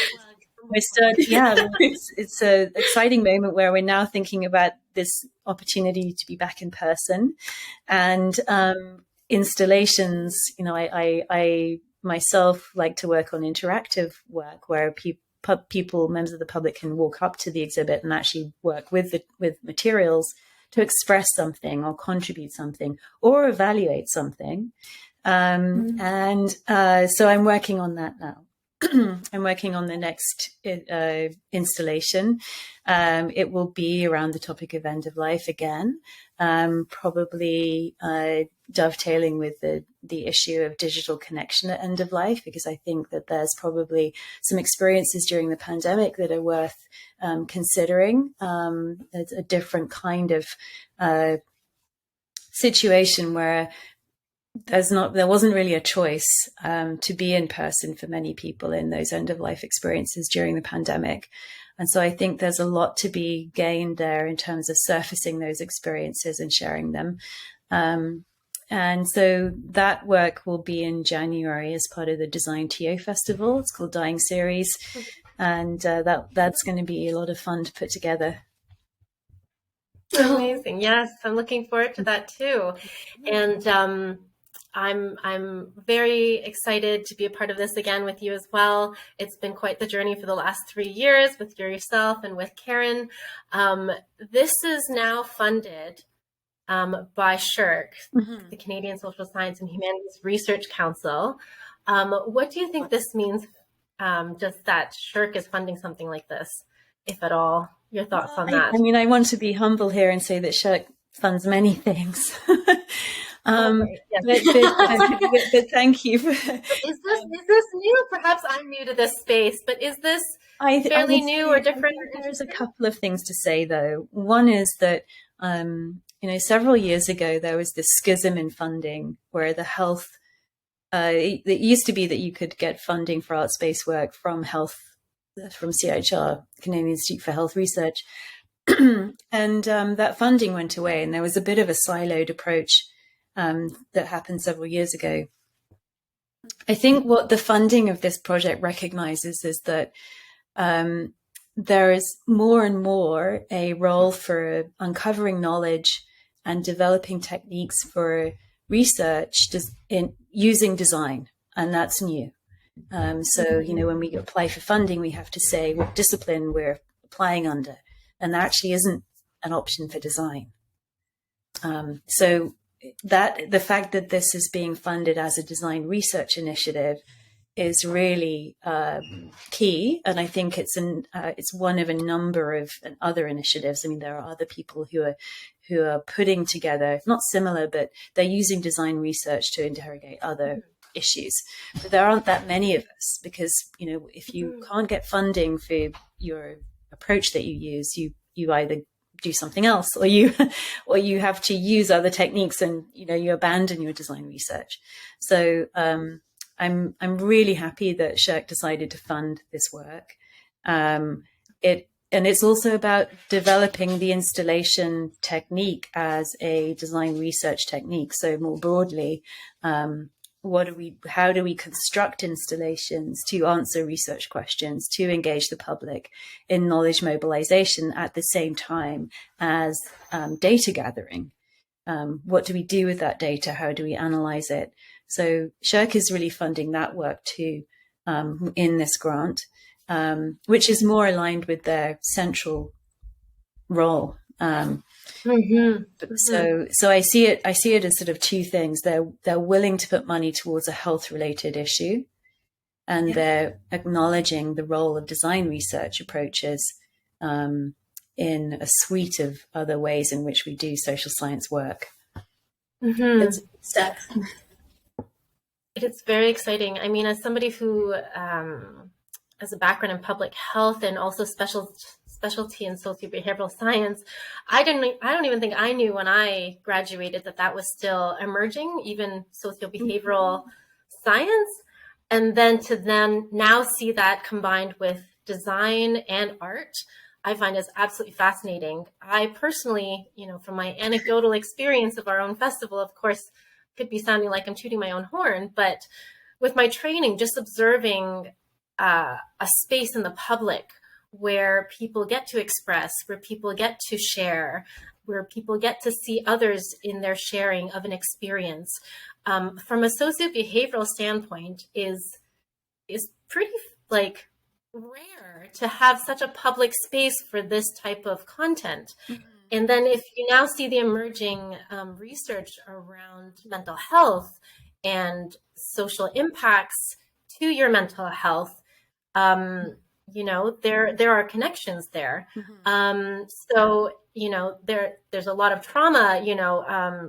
It's an exciting moment where we're now thinking about this opportunity to be back in person, and installations. You know, I myself like to work on interactive work where people, members of the public, can walk up to the exhibit and actually work with materials to express something or contribute something or evaluate something. And so I'm working on that now. I'm working on the next installation. It will be around the topic of end of life again, probably dovetailing with the issue of digital connection at end of life, because I think that there's probably some experiences during the pandemic that are worth considering. It's a different kind of situation where there wasn't really a choice to be in person for many people in those end of life experiences during the pandemic. And so I think there's a lot to be gained there in terms of surfacing those experiences and sharing them. And so that work will be in January as part of the Design TO Festival. It's called Dying Series. And that's going to be a lot of fun to put together. Amazing. Yes, I'm looking forward to that too. And I'm very excited to be a part of this again with you as well. It's been quite the journey for the last 3 years with yourself and with Karen. This is now funded by SSHRC, the Canadian Social Science and Humanities Research Council. What do you think this means, just that SSHRC is funding something like this, if at all? Your thoughts on that? I mean, I want to be humble here and say that SSHRC funds many things. But thank you. Is this new? Perhaps I'm new to this space, but is this fairly new or different? There's a couple of things to say, though. One is that, several years ago, there was this schism in funding where the health, it used to be that you could get funding for arts-based work from CIHR, Canadian Institute for Health Research. And that funding went away, and there was a bit of a siloed approach that happened several years ago. I think what the funding of this project recognizes is that there is more and more a role for uncovering knowledge and developing techniques for research in using design, and that's new. So, when we apply for funding, we have to say what discipline we're applying under, and there actually isn't an option for design. So that the fact that this is being funded as a design research initiative is really key, and I think it's one of a number of other initiatives. I mean, there are other people who are putting together, not similar, but they're using design research to interrogate other issues. But there aren't that many of us, because if you can't get funding for your approach that you use, you either do something else, or you have to use other techniques, and you abandon your design research. So I'm really happy that SSHRC decided to fund this work. It's also about developing the installation technique as a design research technique. So more broadly, how do we construct installations to answer research questions, to engage the public in knowledge mobilization at the same time as data gathering? What do we do with that data? How do we analyze it? So SSHRC is really funding that work too in this grant. which is more aligned with their central role. So I see it as sort of two things. They're willing to put money towards a health related issue, and they're acknowledging the role of design research approaches in a suite of other ways in which we do social science work. That's a good step. It's very exciting. I mean, as somebody who has a background in public health and also specialty in socio-behavioral science, I don't even think I knew when I graduated that was still emerging, even socio-behavioral science. And then to now see that combined with design and art, I find is absolutely fascinating. I personally, from my anecdotal experience of our own festival, of course, could be sounding like I'm tooting my own horn, but with my training, just observing a space in the public where people get to express, where people get to share, where people get to see others in their sharing of an experience, from a socio-behavioral standpoint is pretty rare to have such a public space for this type of content. And then if you now see the emerging research around mental health and social impacts to your mental health, there are connections there. So, there's a lot of trauma,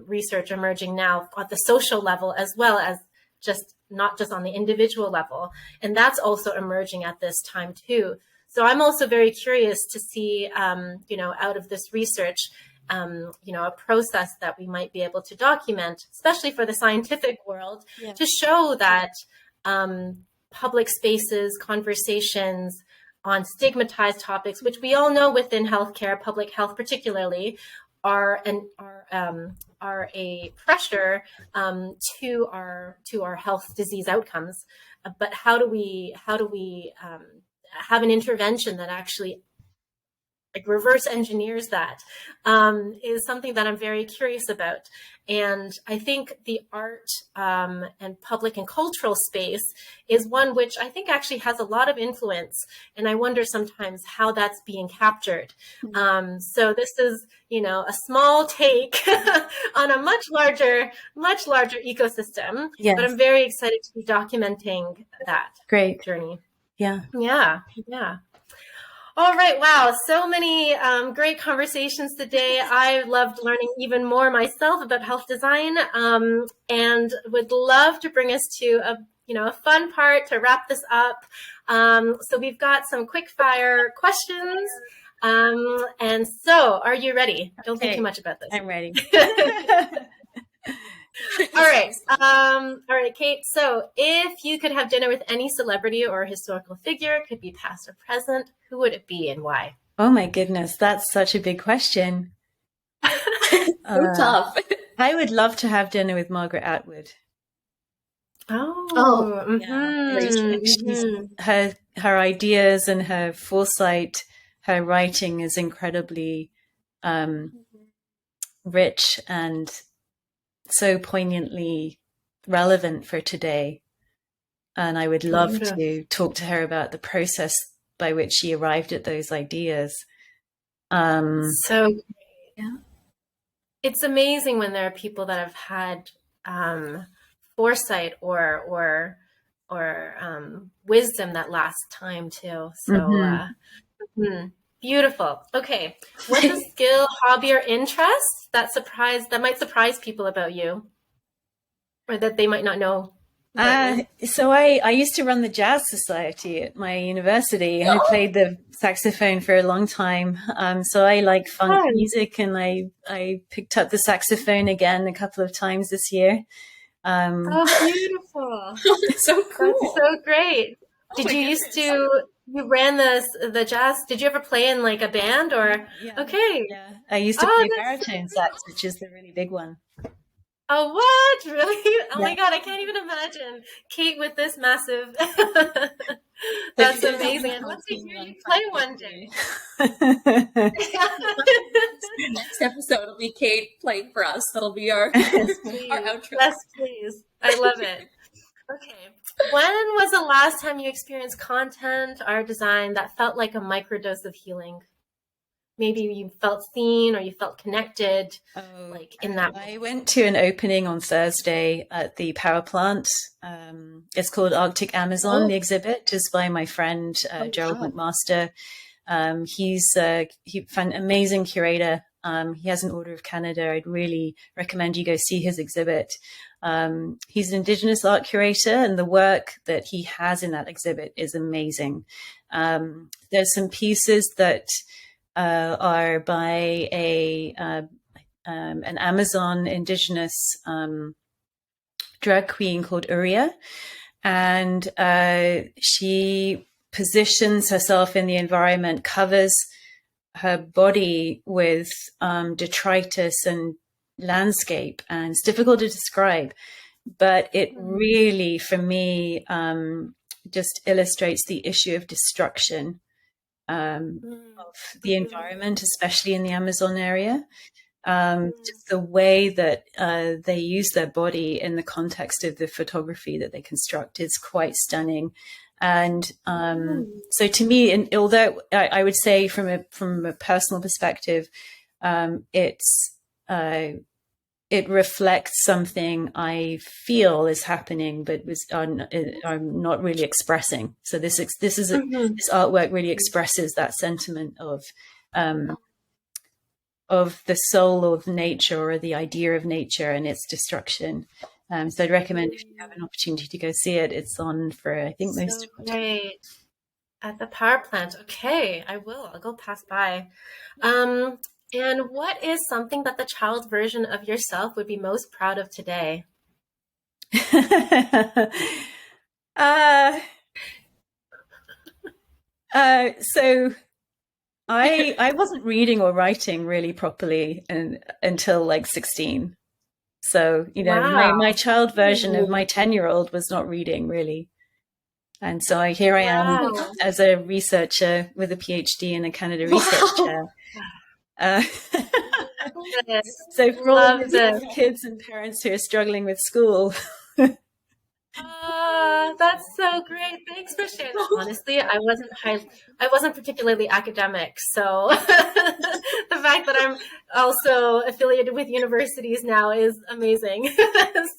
research emerging now at the social level, as well as not just on the individual level. And that's also emerging at this time too. So I'm also very curious to see, out of this research, a process that we might be able to document, especially for the scientific world, to show that public spaces, conversations on stigmatized topics, which we all know within healthcare, public health particularly, are a pressure to our health disease outcomes. But how do we have an intervention that actually reverse engineers that, is something that I'm very curious about. And I think the art and public and cultural space is one which I think actually has a lot of influence. And I wonder sometimes how that's being captured. So this is, a small take on a much larger ecosystem. Yes. But I'm very excited to be documenting that journey. Yeah. All right. Wow. So many great conversations today. I loved learning even more myself about health design, and would love to bring us to a fun part to wrap this up. So we've got some quick fire questions. And so are you ready? Don't think too much about this. I'm ready. All right, Kate. So if you could have dinner with any celebrity or historical figure, could be past or present, who would it be and why? Oh my goodness, that's such a big question. So tough. I would love to have dinner with Margaret Atwood. Her ideas and her foresight, her writing is incredibly rich and so poignantly relevant for today. And I would love to talk to her about the process by which she arrived at those ideas. It's amazing when there are people that have had foresight or wisdom that lasts time too. So beautiful. Okay. What's a skill, hobby, or interest that might surprise people about you, or that they might not know? So I used to run the Jazz Society at my university, and I played the saxophone for a long time. So I like funk music, and I picked up the saxophone again a couple of times this year. Beautiful. So cool. That's so great. You ran the jazz, did you ever play in a band or? Yeah. Okay. Yeah. I used to play baritone sax, which is the really big one. Oh, what? Really? Oh my God, I can't even imagine Kate with this massive. That's amazing. I'd love to hear you play one day. Next episode will be Kate playing for us. That'll be our outro. Yes, please. I love it. Okay. When was the last time you experienced content or design that felt like a microdose of healing? Maybe you felt seen or you felt connected, like in that I went to an opening on Thursday at the power plant. It's called Arctic Amazon, the exhibit, just by my friend Gerald wow. McMaster. He's an amazing curator. He has an Order of Canada. I'd really recommend you go see his exhibit. He's an Indigenous art curator, and the work that he has in that exhibit is amazing. There's some pieces that are by an Amazon Indigenous drag queen called Uria, and she positions herself in the environment, covers her body with detritus and landscape, and it's difficult to describe, but it really, for me, just illustrates the issue of destruction of the environment, especially in the Amazon area. Just the way that they use their body in the context of the photography that they construct is quite stunning. And so to me, and although I would say from a personal perspective, it reflects something I feel is happening, but I'm not really expressing. So this artwork really expresses that sentiment of the soul of nature, or the idea of nature and its destruction. So I'd recommend, if you have an opportunity to go see it, it's on for, I think, most of the time. great. At the power plant. Okay, I will. I'll go pass by. And what is something that the child version of yourself would be most proud of today? So I wasn't reading or writing really properly until like 16. So, Wow. my child version of my 10-year-old was not reading really. And so here I am Wow. as a researcher with a PhD in a Canada research chair. So for all Love those this. kids and parents who are struggling with school. That's so great. Thanks for sharing that. Honestly, I wasn't particularly academic, so the fact that I'm also affiliated with universities now is amazing.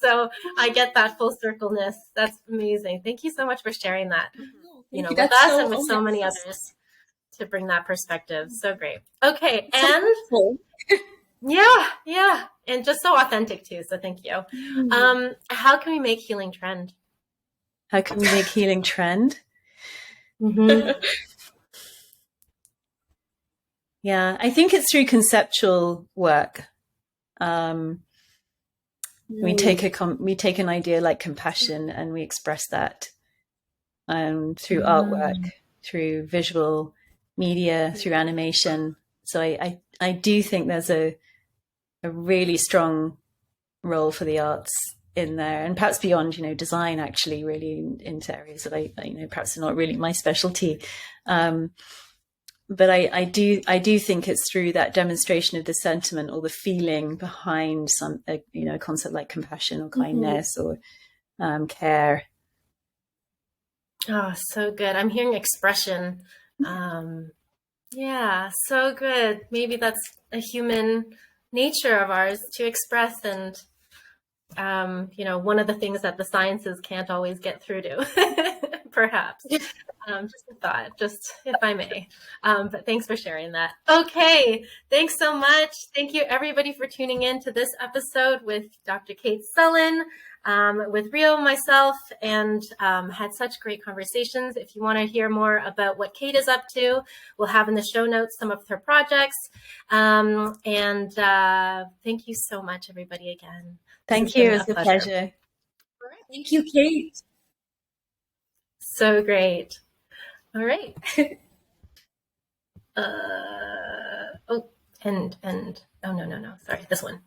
So I get that full circleness. That's amazing. Thank you so much for sharing that, with That's us so and with so many honest. others, to bring that perspective. So great. Okay, So and helpful. yeah, and just so authentic too. So thank you. How can we make healing trend? How can we make healing trend? Yeah, I think it's through conceptual work. We take an idea like compassion, and we express that through artwork, through visual media, through animation. So I do think there's a really strong role for the arts in there, and perhaps beyond, design, actually, really into areas that I perhaps are not really my specialty. But I do think it's through that demonstration of the sentiment or the feeling behind a concept like compassion or kindness or care. Oh, so good. I'm hearing expression. Yeah, so good. Maybe that's a human nature of ours to express, and one of the things that the sciences can't always get through to, perhaps. Just a thought, just if I may. But thanks for sharing that. Okay, thanks so much. Thank you, everybody, for tuning in to this episode with Dr. Kate Sellen, with Rio, myself, and had such great conversations. If you want to hear more about what Kate is up to, we'll have in the show notes some of her projects. And thank you so much, everybody, again. Thank you. It was a pleasure. Thank you, Kate. So great. All right. Oh, no. Sorry, this one.